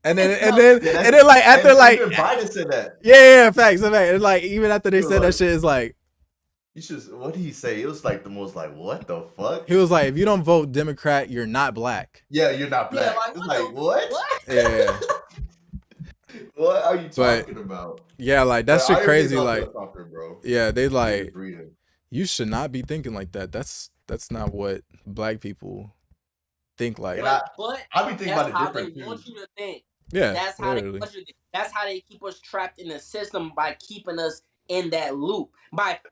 And then like and after like even Biden said that. yeah, facts. And like even after they said that shit, it's like you should. What did he say? It was like the most like what the fuck. He was like, if you don't vote Democrat, you're not black. Yeah, you're not black. Yeah, it's like what? Yeah. What are you talking about? Yeah, like that shit crazy. Like, talker, bro. Yeah, they like you should not be thinking like that. That's not what black people think like. And I be thinking about it different too. Want you to think. Yeah, that's how that's how they keep us trapped in the system by keeping us in that loop.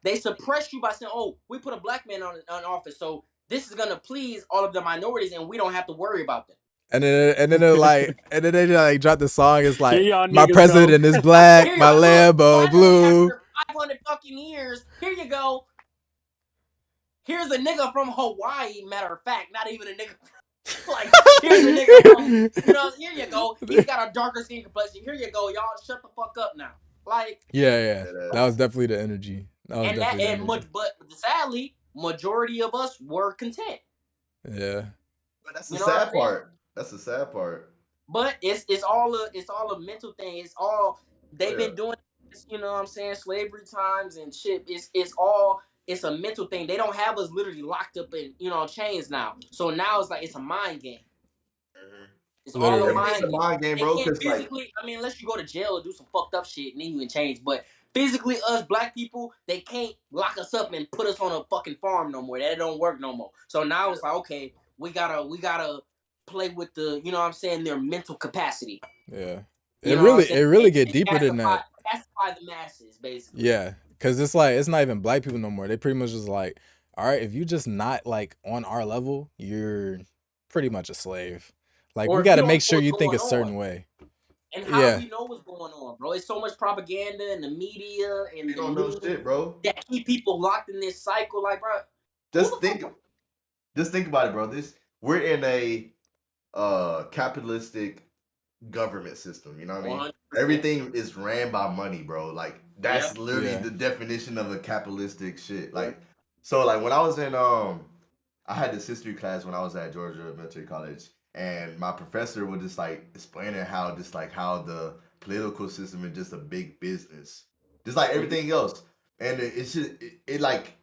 They suppress you by saying, "Oh, we put a black man on office, so this is gonna please all of the minorities, and we don't have to worry about them." And then they like drop the song. It's like my niggas president is black, my Lambo blue. After 500 fucking years, here you go. Here's a nigga from Hawaii. Matter of fact, not even a nigga. Like, here's a nigga from, here you go. He's got a darker skin complexion. Here you go, y'all. Shut the fuck up now. Like, yeah. That was definitely the energy. But sadly, majority of us were content. Yeah. But that's the sad part. That's the sad part. But it's all a mental thing. It's all they've been doing. You know what I'm saying? Slavery times and shit. It's a mental thing. They don't have us literally locked up in chains now. So now it's like it's a mind game. It's all a mind game, bro. Because physically, unless you go to jail or do some fucked up shit, and then you in chains. But physically, us black people, they can't lock us up and put us on a fucking farm no more. That don't work no more. So now it's like, okay, we gotta play with the, their mental capacity. Yeah. It really get deeper than that. Pacify the masses, basically. Yeah. Cause it's like it's not even black people no more. They pretty much just like, all right, if you just not like on our level, you're pretty much a slave. Like we gotta make sure you think a certain way. And how do we know what's going on, bro? It's so much propaganda in the media and don't know shit, bro. That keep people locked in this cycle, like, bro. Just think about it, bro. We're in a capitalistic government system, you know what I mean? 100%. Everything is ran by money, bro. Like that's literally the definition of a capitalistic shit. Like so like when I was in I had this history class when I was at Georgia Military College, and my professor was just like explaining how the political system is just a big business. Just like everything else. And it like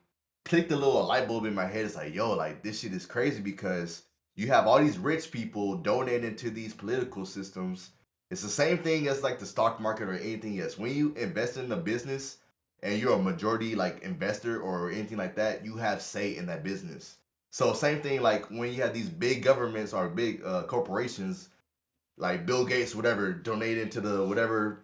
clicked a little light bulb in my head. It's like, yo, like this shit is crazy because you have all these rich people donating to these political systems. It's the same thing as like the stock market or anything else. When you invest in a business and you're a majority like investor or anything like that, you have say in that business. So same thing like when you have these big governments or big corporations like Bill Gates, whatever, donating to the whatever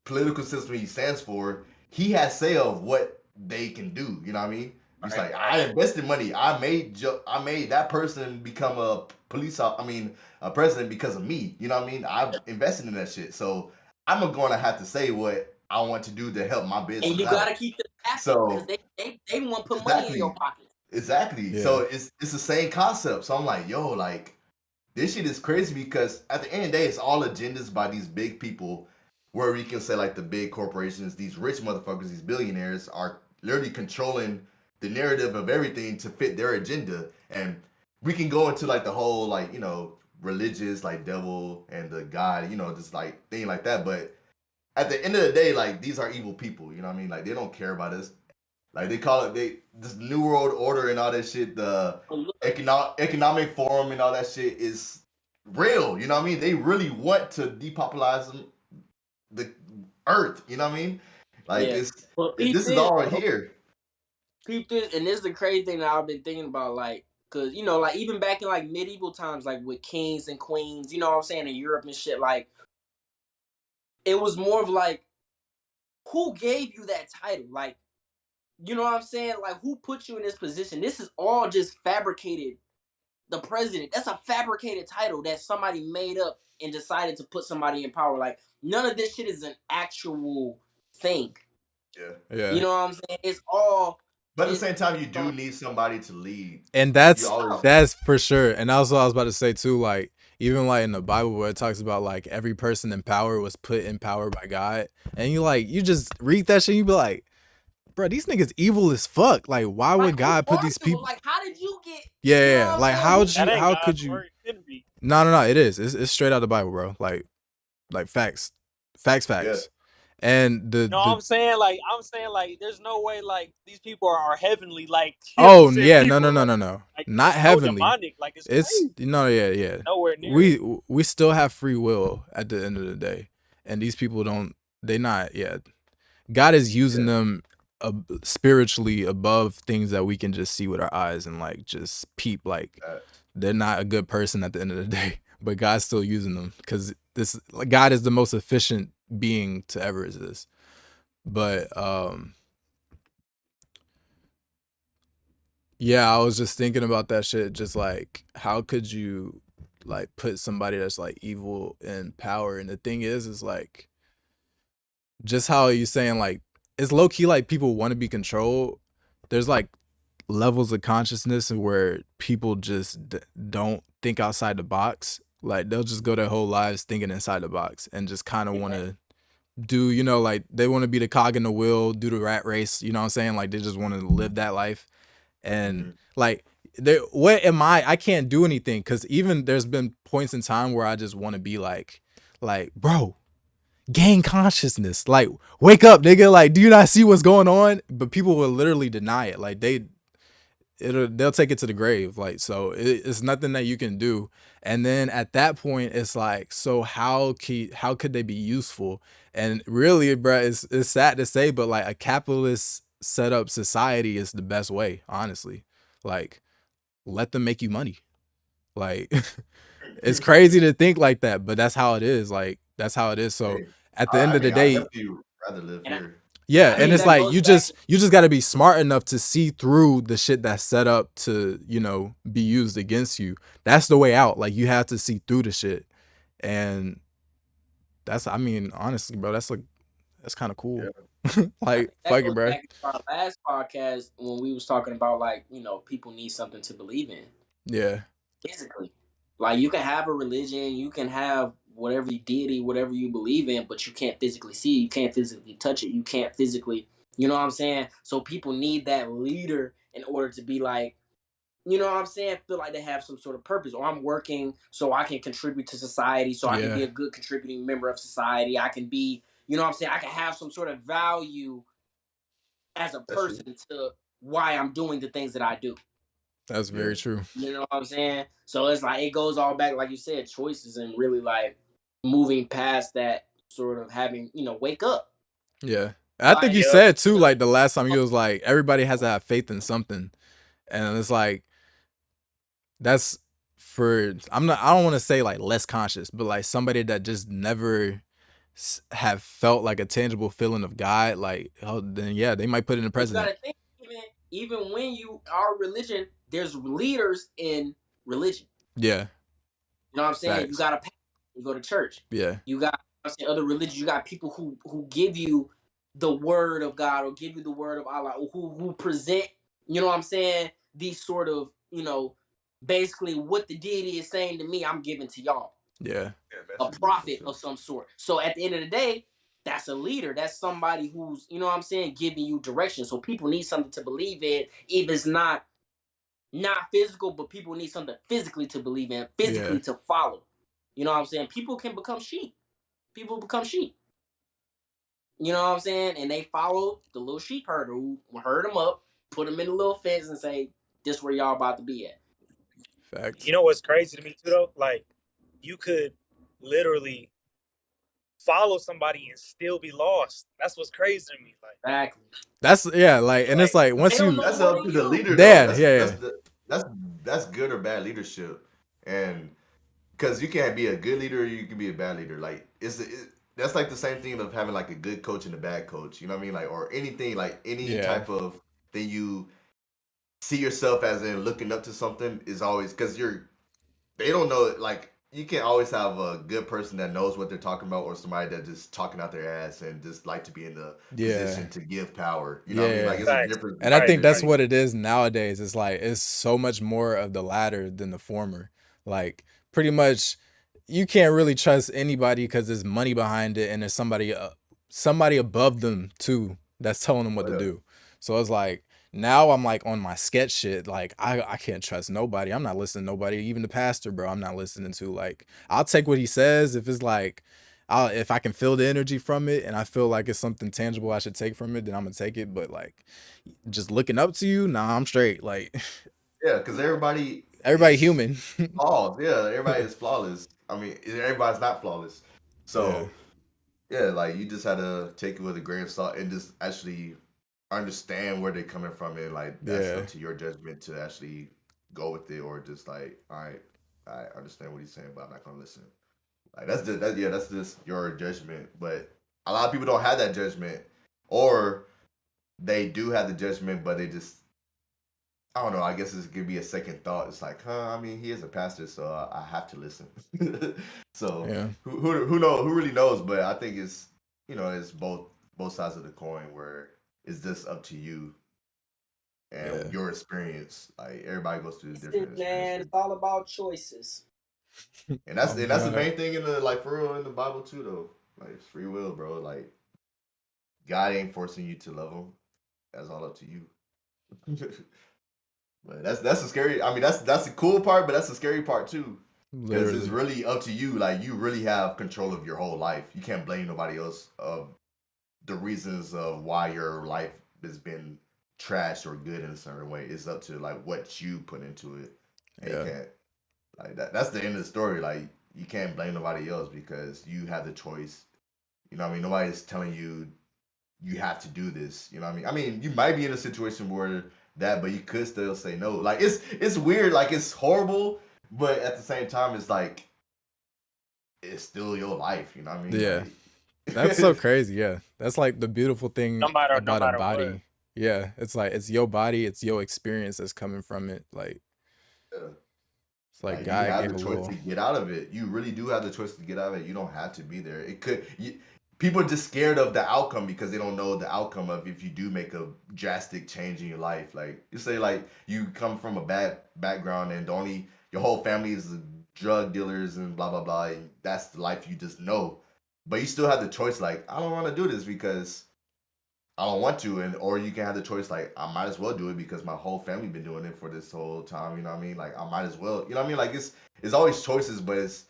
political system he stands for, he has say of what they can do. You know what I mean? He's like, I invested money. I made that person become a president because of me. You know what I mean? I invested in that shit. So I'm going to have to say what I want to do to help my business. And you got to keep them happy because they want to put money in your pocket. Exactly. Yeah. So it's the same concept. So I'm like, yo, like this shit is crazy because at the end of the day, it's all agendas by these big people where we can say like the big corporations, these rich motherfuckers, these billionaires are literally controlling the narrative of everything to fit their agenda. And we can go into like the whole like, religious like devil and the God, just like thing like that. But at the end of the day, like these are evil people, you know what I mean? Like they don't care about us. Like they call it this New World Order and all that shit, the economic forum and all that shit is real, you know what I mean? They really want to depopularize the earth, you know what I mean? Like this is all right here. Keep this, and this is the crazy thing that I've been thinking about, like, cause like even back in like medieval times, like with kings and queens, you know what I'm saying, in Europe and shit, like it was more of like, who gave you that title? Like, you know what I'm saying? Like, who put you in this position? This is all just fabricated. The president, that's a fabricated title that somebody made up and decided to put somebody in power. Like, none of this shit is an actual thing. Yeah. You know what I'm saying? It's all. But at the same time, you do need somebody to lead. And that's for sure. And also I was about to say too, like, even like in the Bible where it talks about like every person in power was put in power by God. And you just read that shit, you be like, bro, these niggas evil as fuck. Like, why Like, would God who put are these you? people? Like, how did you get? Yeah, You know yeah. what I'm Like, saying? That ain't how God's could you? word. It couldn't be. No. It is. It's straight out of the Bible, bro. Like facts. Yeah. And No, I'm saying like there's no way like these people are heavenly like oh sent yeah, people, no, like not so heavenly. demonic, like it's It's crazy. no, yeah. Nowhere near it. We still have free will at the end of the day, and these people don't. They not. Yeah, God is using them spiritually above things that we can just see with our eyes and like just peep. Like they're not a good person at the end of the day, but God's still using them because God is the most efficient being to ever exist. But yeah, I was just thinking about that shit. Just like, how could you like put somebody that's like evil in power? And the thing is like, just how you saying like, it's low key like people want to be controlled. There's like levels of consciousness where people just don't think outside the box. Like they'll just go their whole lives thinking inside the box and just kind of want to do, you know, like they want to be the cog in the wheel, do the rat race. You know what I'm saying? Like they just want to live that life. And like, what am I can't do anything because even there's been points in time where I just want to be like, bro, gain consciousness, like wake up, nigga, like do you not see what's going on? But people will literally deny it. Like they'll take it to the grave. Like, so it's nothing that you can do. And then at that point, it's like, so how could they be useful? And really, bro, it's sad to say, but like a capitalist set up society is the best way, honestly. Like, let them make you money. Like, it's crazy to think like that, but that's how it is. Like, that's how it is. So at the end of the day, I'd rather live here. yeah, and it's like you just got to be smart enough to see through the shit that's set up to, you know, be used against you. That's the way out. Like you have to see through the shit, and that's, I mean, honestly, bro, that's kind of cool. Like, fuck it, bro. Back to our last podcast when we was talking about like, you know, people need something to believe in. Yeah. Physically, like you can have a religion, you can have whatever deity, whatever you believe in, but you can't physically see it, you can't physically touch it, you can't physically, you know what I'm saying? So people need that leader in order to be like, you know what I'm saying, feel like they have some sort of purpose. Or I'm working so I can contribute to society, so I can be a good contributing member of society. I can be, you know what I'm saying, I can have some sort of value as a person to why I'm doing the things that I do. That's very true. You know what I'm saying? So it's like it goes all back, like you said, choices and really like moving past that sort of having, you know, wake up. Yeah. I think you said too, like the last time you was like, everybody has to have faith in something. And it's like, that's for, I don't want to say like less conscious, but like somebody that just never have felt like a tangible feeling of God, like, oh, then yeah, they might put in the president. You gotta think, even when you are religion, there's leaders in religion. Yeah. You know what I'm saying? Facts. You got you go to church. Yeah. You got other religions. You got people who give you the word of God or give you the word of Allah, who present, you know what I'm saying, these sort of, you know, basically what the deity is saying to me, I'm giving to y'all. Yeah. A prophet of some sort. So at the end of the day, that's a leader. That's somebody who's, you know what I'm saying, giving you direction. So people need something to believe in, if it's not physical, but people need something physically to believe in, physically to follow. You know what I'm saying? People can become sheep. People become sheep. You know what I'm saying? And they follow the little sheep herder who herd them up, put them in a little fence and say, this is where y'all about to be at. Facts. You know what's crazy to me too though? Like, you could literally follow somebody and still be lost. That's what's crazy to me. Like, exactly. That's, yeah, like, and it's like, once you, that's up to the leader. That's good or bad leadership. And because you can't be a good leader, or you can be a bad leader. Like, that's like the same thing of having like a good coach and a bad coach. You know what I mean? Like, or anything, like any type of thing you see yourself as in looking up to something is always, because they don't know, like, you can't always have a good person that knows what they're talking about or somebody that just talking out their ass and just like to be in the position to give power. You know what I mean? Like, it's a difference. And I think that's what it is nowadays. It's like, it's so much more of the latter than the former. Like, pretty much you can't really trust anybody because there's money behind it and there's somebody above them too that's telling them what to do. So it's like now I'm like on my sketch shit. Like I can't trust nobody. I'm not listening to nobody, even the pastor, bro. I'm not listening to. Like I'll take what he says if it's like if I can feel the energy from it and I feel like it's something tangible I should take from it, then I'm gonna take it. But like just looking up to you, nah, I'm straight. Like Yeah, because everybody everybody is human. flawed. Yeah, everybody is flawless. I mean, everybody's not flawless. Yeah. So yeah, like you just had to take it with a grain of salt and just actually understand where they're coming from, and like that's Yeah. up to your judgment to actually go with it, or just like, all right, I understand what he's saying, but I'm not gonna listen. Like that's just your judgment. But a lot of people don't have that judgment, or they do have the judgment, but they just, I don't know. I guess it could be a second thought. It's like, I mean, he is a pastor, so I have to listen. So Yeah. who knows? Who really knows? But I think it's, it's both sides of the coin, where it's just up to you and Yeah. your experience. Like everybody goes through Listen, different man, experiences, it's all about choices. and that's Oh, and that's the God. main thing in the, like, for real, in the Bible too, though. Like it's free will, bro. Like God ain't forcing you to love him. That's all up to you. But that's the scary. I mean, that's the cool part, but that's the scary part too. Because it's Literally. really up to you. Like you really have control of your whole life. You can't blame nobody else of the reasons of why your life has been trashed or good in a certain way. It's up to like what you put into it, and you Yeah. can't, like that's the end of the story. Like you can't blame nobody else because you have the choice. You know what I mean? Nobody's telling you you have to do this. You know what I mean? I mean, you might be in a situation where that, but you could still say no. Like it's weird. Like it's horrible, but at the same time, it's like it's still your life. You know what I mean? Yeah. That's so Like, crazy. Yeah. That's like the beautiful thing No about a matter what. body. Yeah. It's like it's your body, it's your experience that's coming from it. Like yeah. it's like Like you God have gave the a choice little. to get out of it. You really do have the choice to get out of it. You don't have to be there. People are just scared of the outcome because they don't know the outcome of if you do make a drastic change in your life. Like you say, like you come from a bad background and your whole family is drug dealers and blah blah blah. And that's the life you just know. But you still have the choice. Like I don't want to do this because I don't want to, and or you can have the choice like I might as well do it because my whole family been doing it for this whole time. You know what I mean? Like I might as well. You know what I mean? Like it's always choices, but it's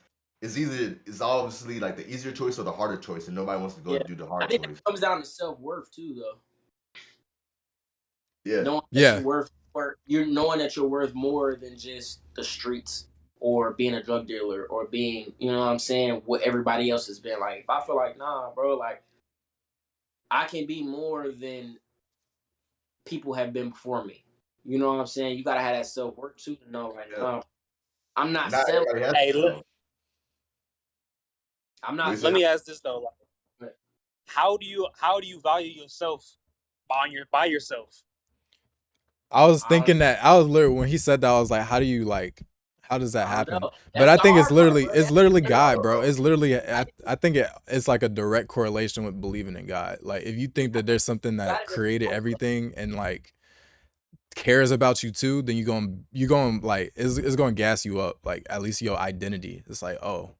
obviously like the easier choice or the harder choice, and nobody wants to go Yeah, do the I hard think that choice. comes down to self-worth too, though. Yeah, Knowing that Yeah. you're knowing that you're worth more than just the streets or being a drug dealer or being, you know what I'm saying, what everybody else has been like. If I feel like, nah, bro, like I can be more than people have been before me. You know what I'm saying? You gotta have that self-worth too to know, like, yeah. no, I'm not Not selling. everybody has Hey, to know. I'm What you not. let say? me ask this though: like, how do you value yourself by yourself? I was I thinking that I was literally when he said that I was like, how does that don't happen? know. But That's I the think hard part, bro. it's literally Yeah, I God, don't bro. know. It's literally I think it's like a direct correlation with believing in God. Like if you think that there's something Got that it. created everything and like cares about you too, then you going like it's going to gas you up, like at least your identity. It's like, oh,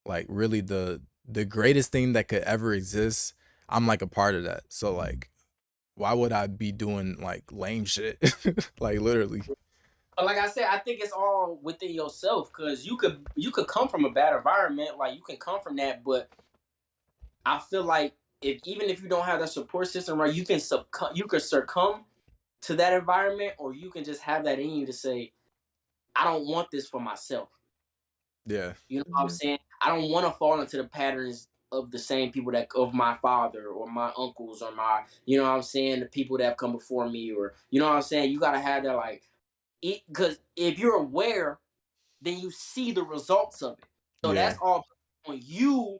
like really the greatest thing that could ever exist, I'm like a part of that. So like why would I be doing like lame shit? Like literally. But like I said, I think it's all within yourself because you could come from a bad environment, like you can come from that, but I feel like if even if you don't have that support system, right, you can succumb to that environment, or you can just have that in you to say, I don't want this for myself. Yeah. You know what I'm saying? I don't want to fall into the patterns of the same people that of my father or my uncles or my, you know what I'm saying, the people that have come before me, or you know what I'm saying. You gotta have that like, because if you're aware, then you see the results of it. So Yeah. that's all on you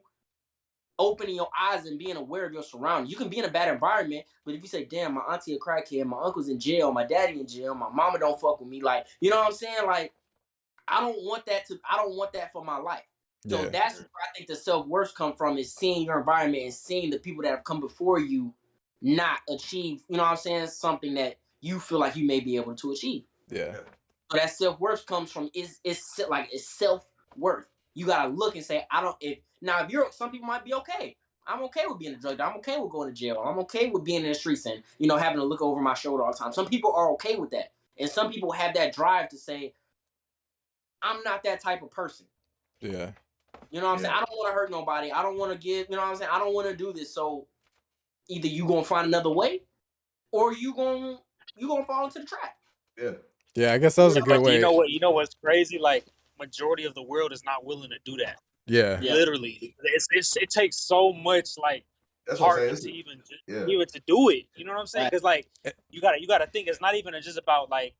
opening your eyes and being aware of your surroundings. You can be in a bad environment, but if you say, damn, my auntie a crackhead, my uncle's in jail, my daddy in jail, my mama don't fuck with me, like, you know what I'm saying? Like, I don't want that for my life. So Yeah. that's where I think the self-worth come from, is seeing your environment and seeing the people that have come before you not achieve, you know what I'm saying, something that you feel like you may be able to achieve. Yeah. So that self-worth comes from it's self-worth. You gotta look and say, I don't if now if you're some people might be okay. I'm okay with being a drug dealer. I'm okay with going to jail. I'm okay with being in the streets and, you know, having to look over my shoulder all the time. Some people are okay with that. And some people have that drive to say, I'm not that type of person. Yeah. You know what I'm saying? I don't want to hurt nobody. I don't want to give, you know what I'm saying? I don't want to do this. So either you gonna find another way or you gonna fall into the trap. Yeah. Yeah, I guess that was a good way. You know what's crazy? Like, majority of the world is not willing to do that. Yeah. Literally. It takes so much, like, That's heart to even to do it. You know what I'm saying? Because, like, you gotta think it's not even just about like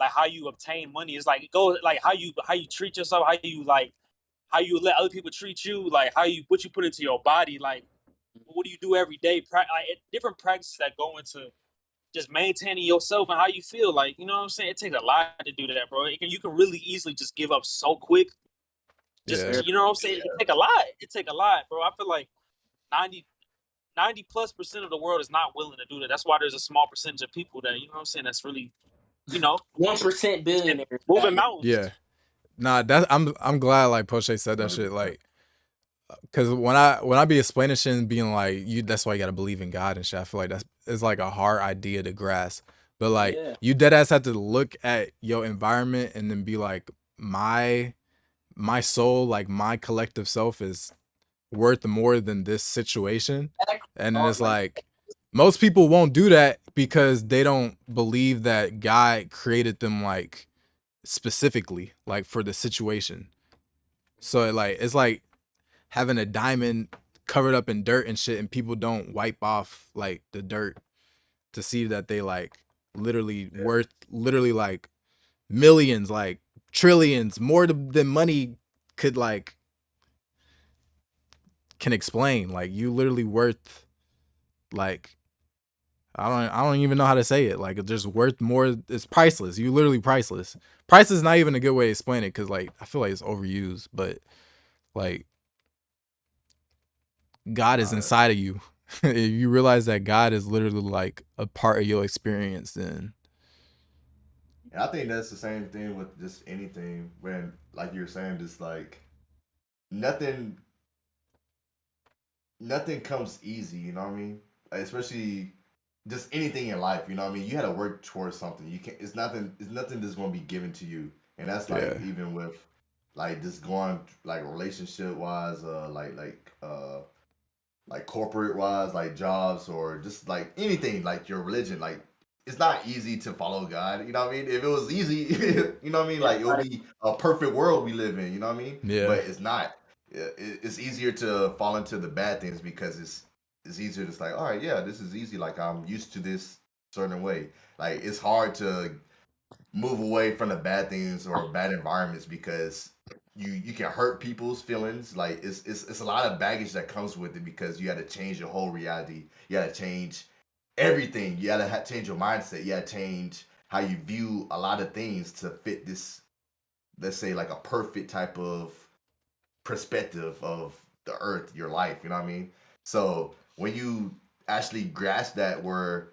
how you obtain money. It's like, it goes like how you treat yourself, how you let other people treat you, like what you put into your body, like what do you do every day, like different practices that go into just maintaining yourself and how you feel. Like, you know what I'm saying? It takes a lot to do that, bro. You can really easily just give up so quick. Just you know what I'm saying? It take a lot. It take a lot, bro. I feel like 90+% of the world is not willing to do that. That's why there's a small percentage of people that, you know what I'm saying, that's really, you know, 1% billionaires moving mountains. Yeah. Nah, I'm glad like Poche said that shit, like, cause when I be explaining shit and being like, that's why you gotta believe in God and shit, I feel like it's like a hard idea to grasp. But like you dead ass have to look at your environment and then be like, my soul, like my collective self is worth more than this situation. And then it's like most people won't do that because they don't believe that God created them like specifically like for the situation. So it's like having a diamond covered up in dirt and shit, and people don't wipe off like the dirt to see that they like literally worth literally like millions, like trillions, more than money could like can explain. Like you literally worth like I don't even know how to say it. Like it's just worth more. It's priceless. You literally priceless. Priceless is not even a good way to explain it because like I feel like it's overused, but like God is inside of you. If you realize that God is literally like a part of your experience, then I think that's the same thing with just anything. When, like you were saying, just like nothing comes easy. You know what I mean? Like, especially just anything in life. You know what I mean? You had to work towards something. You can't. It's nothing. It's nothing that's going to be given to you. And that's like even with like just going like relationship wise, like corporate wise, like jobs or just like anything, like your religion, like it's not easy to follow God. You know what I mean? If it was easy, you know what I mean? Like it would be a perfect world we live in. You know what I mean? Yeah. But it's not. It's easier to fall into the bad things because it's easier. Just like, all right, yeah, this is easy. Like I'm used to this certain way. Like it's hard to move away from the bad things or bad environments because you can hurt people's feelings. Like it's a lot of baggage that comes with it because you got to change your whole reality. You got to change everything. You got to change your mindset. You got to change how you view a lot of things to fit this, let's say, like a perfect type of perspective of the earth, your life. You know what I mean? So when you actually grasp that, where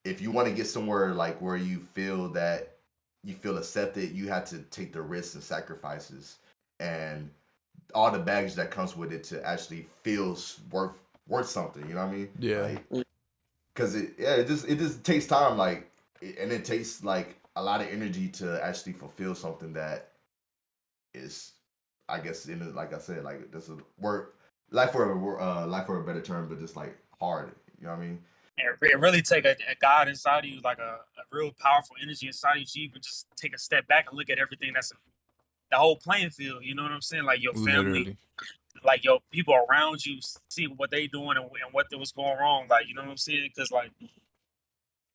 if you want to get somewhere like where you feel that you feel accepted, you have to take the risks and sacrifices and all the baggage that comes with it to actually feel worth something. You know what I mean? Yeah. Because it just takes time, like, and it takes like a lot of energy to actually fulfill something that is, I guess, like I said, like this is work life for a better term, but just like hard. You know what I mean? It really take a God inside of you, like a real powerful energy inside of you, so you can just take a step back and look at everything that's the whole playing field. You know what I'm saying? Like your family, literally. Like your people around you, see what they doing and what was going wrong. Like, you know what I'm saying? Because like,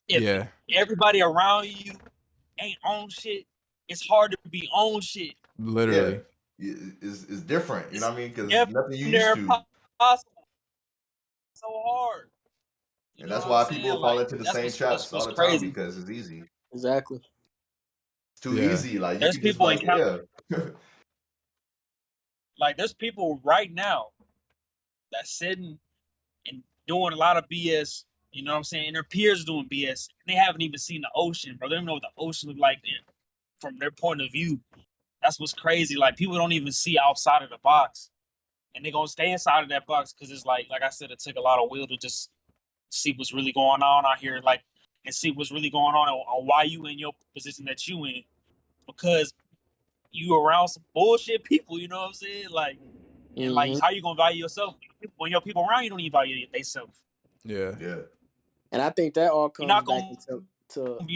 if everybody around you ain't on shit, it's hard to be on shit. Literally. Yeah. It's different. You know what I mean? Because nothing you used to. Possible. So hard. And that's why people fall into the same traps all the time because it's easy. Exactly. It's too easy. Like there's you people just like, like there's people right now that's sitting and doing a lot of BS. You know what I'm saying? And their peers doing BS. And they haven't even seen the ocean, bro. They don't know what the ocean look like from their point of view. That's what's crazy. Like people don't even see outside of the box. and they're gonna stay inside of that box because it's like I said, it took a lot of will to just see what's really going on out here, like, and see what's really going on why you in your position that you in, because you around some bullshit people, you know what I'm saying? Like, and like, how you gonna value yourself when your people around you don't even value themselves? Yeah. And I think that all comes back you're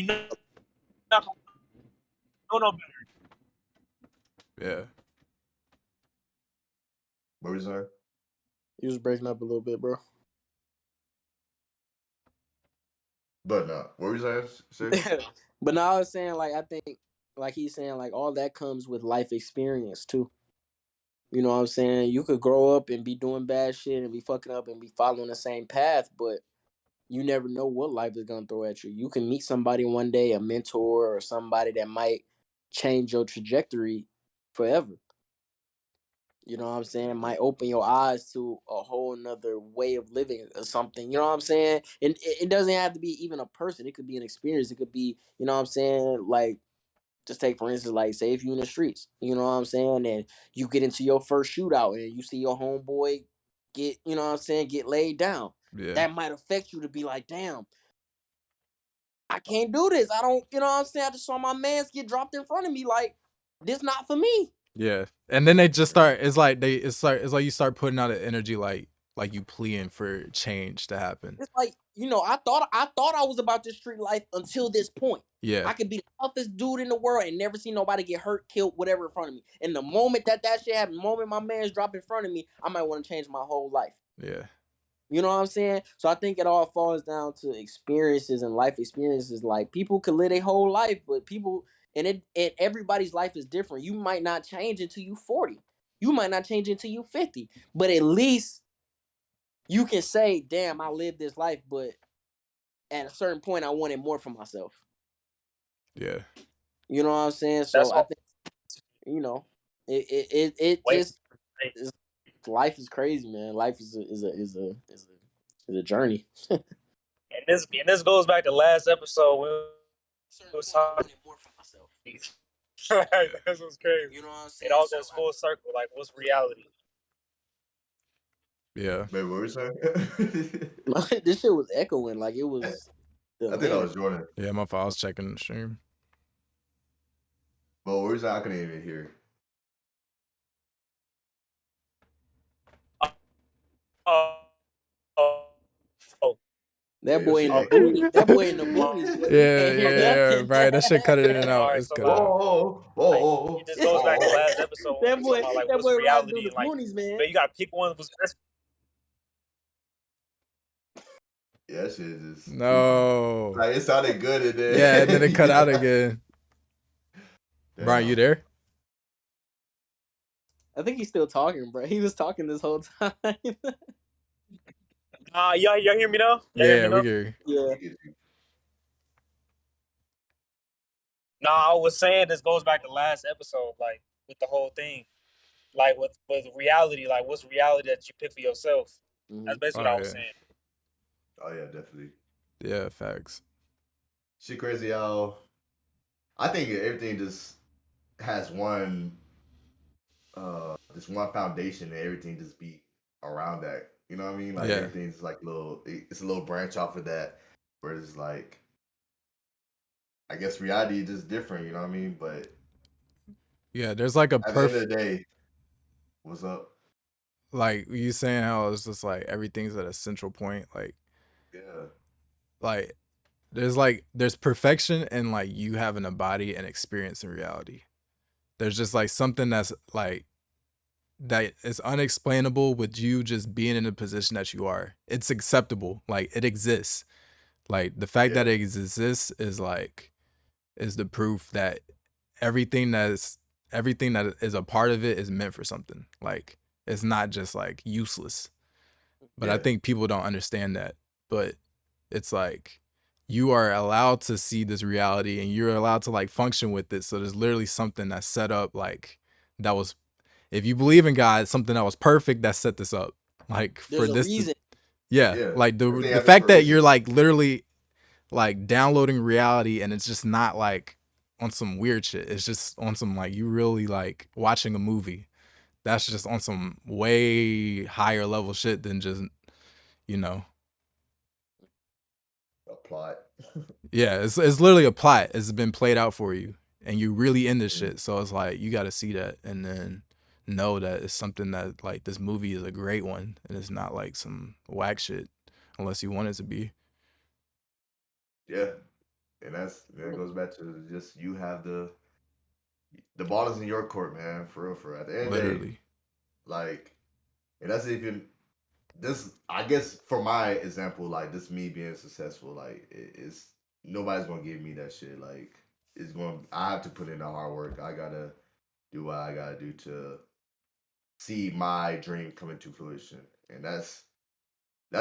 not gonna know no better. Yeah. What was that? You was breaking up a little bit, bro. But no, what was that? But now I was saying, like, I think, like he's saying, like, all that comes with life experience too. You know what I'm saying? You could grow up and be doing bad shit and be fucking up and be following the same path, but you never know what life is gonna throw at you. You can meet somebody one day, a mentor or somebody that might change your trajectory forever. You know what I'm saying? Might open your eyes to a whole nother way of living or something. You know what I'm saying? And it doesn't have to be even a person. It could be an experience. It could be, you know what I'm saying? Like, just take for instance, like, say if you in the streets, you know what I'm saying, and you get into your first shootout and you see your homeboy get, you know what I'm saying, get laid down. Yeah. That might affect you to be like, damn, I can't do this. I don't, you know what I'm saying? I just saw my mans get dropped in front of me. Like, this not for me. Yeah. And then they just start, it's like you start putting out an energy like you pleading for change to happen. It's like, you know, I thought I was about this street life until this point. Yeah. I could be the toughest dude in the world and never see nobody get hurt, killed, whatever in front of me. And the moment that shit happened, the moment my man's drop in front of me, I might want to change my whole life. Yeah. You know what I'm saying? So I think it all falls down to experiences and life experiences. Like, people could live their whole life, but people, and everybody's life is different. You might not change until you 40. You might not change until you 50. But at least you can say, damn, I lived this life, but at a certain point I wanted more for myself. Yeah. You know what I'm saying? So I think, you know, it just life is crazy, man. Life is a journey. And this goes back to last episode when we was talking more for myself. That's what's crazy. You know what I'm saying? It all goes full circle. Like, what's reality? Yeah. Wait, what were you saying? This shit was echoing like it was. I think that was Jordan. Yeah, my fault. I was checking the stream. But what was that? I couldn't even hear. That boy in the booty. That boy in the booties. Yeah, right. That shit cut it in and out. It's good. Whoa. It just goes back to last episode. That boy, about, like, that what's boy reality the boonies, man. But you gotta pick one. Yeah, that shit is. No. Like, it sounded good in there. Yeah, and then it cut out again. Damn. Brian, you there? I think he's still talking, bro. He was talking this whole time. Y'all hear me now? Yeah, we hear you. Yeah. I was saying this goes back to last episode, like, with the whole thing, like with reality, like, what's reality that you pick for yourself? That's basically what I was saying. Oh yeah, definitely. Yeah, facts. Shit crazy how I think everything just has one foundation and everything just be around that. You know what I mean? Like, everything's like it's a little branch off of that where it's like, I guess reality is just different, you know what I mean? But yeah, there's like a at the end of the day, what's up? Like you saying how it's just like everything's at a central point, like, yeah, like there's perfection and like you having a body and experience in reality. There's just like something that's like that is unexplainable with you just being in the position that you are. It's acceptable, like it exists. Like the fact that it exists is the proof that everything that is a part of it is meant for something. Like, it's not just like useless. But I think people don't understand that. But it's like you are allowed to see this reality and you're allowed to like function with it. So there's literally something that's set up, like, that was, if you believe in God, something that was perfect that set this up. Like, there's for a this reason. like the fact that you're like literally like downloading reality and it's just not like on some weird shit. It's just on some like you really like watching a movie. that's just on some way higher level shit than just, you know. A plot. Yeah, it's literally a plot. It's been played out for you, and you really in this Mhm. shit. So it's like you got to see that, and then know that it's something that like this movie is a great one, and it's not like some whack shit, unless you want it to be. Yeah, and that goes back to just you have the ball is in your court, man. For real, for real. At the end of the day, Literally. like, and that's even this. I guess for my example, like this me being successful, like it's nobody's gonna give me that shit. Like it's going. I have to put in the hard work. I gotta do what I gotta do to see my dream come into fruition, and that's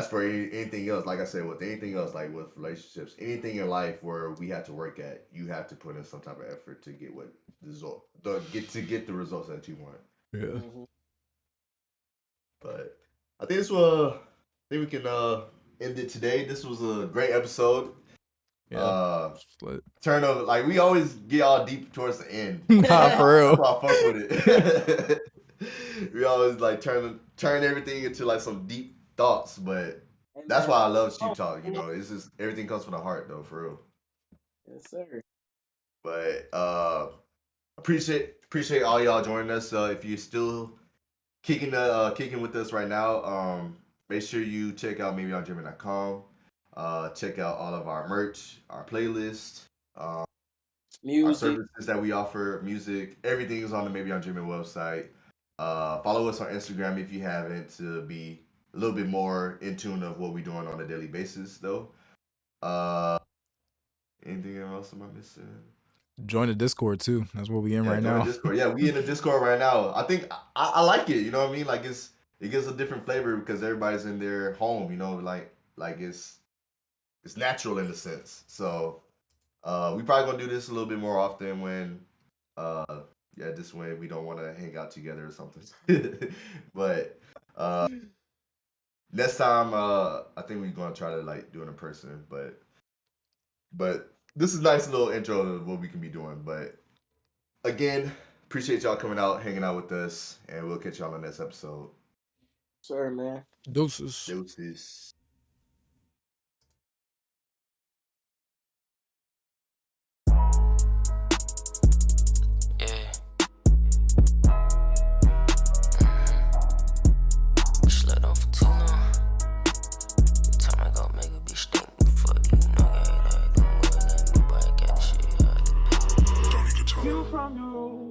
for anything else. Like I said, with anything else, like with relationships, anything in life where we have to work at, you have to put in some type of effort to get what result, get the results that you want. Yeah. Mhm. But I think I think we can end it today. This was a great episode. Yeah. Split. Turn over, like we always get all deep towards the end. Nah, for real. That's why I fuck with it. We always like turn everything into like some deep thoughts, but And that's why I love oh, Sheep Talk. You know, it's just everything comes from the heart, though, for real. yes, sir. But appreciate all y'all joining us. If you're still kicking with us right now, make sure you check out maybeondreaming.com. Check out all of our merch, our playlist, our Music. services that we offer, music. Everything is on the Maybe I'm Dreaming website. Follow us on Instagram if you haven't, to be a little bit more in tune of what we're doing on a daily basis, though. Anything else am I missing? Join the Discord too. That's what we in right join now. Discord. Yeah, we in the Discord right now. I think I like it. You know what I mean? Like it gives a different flavor because everybody's in their home. You know, like it's natural in a sense. So we probably gonna do this a little bit more often when just when we don't want to hang out together or something. But next time I think we're gonna try to like do it in person. But this is a nice little intro of what we can be doing. But again, appreciate y'all coming out, hanging out with us, and we'll catch y'all on the next episode. Sir, man. Deuces. Deuces.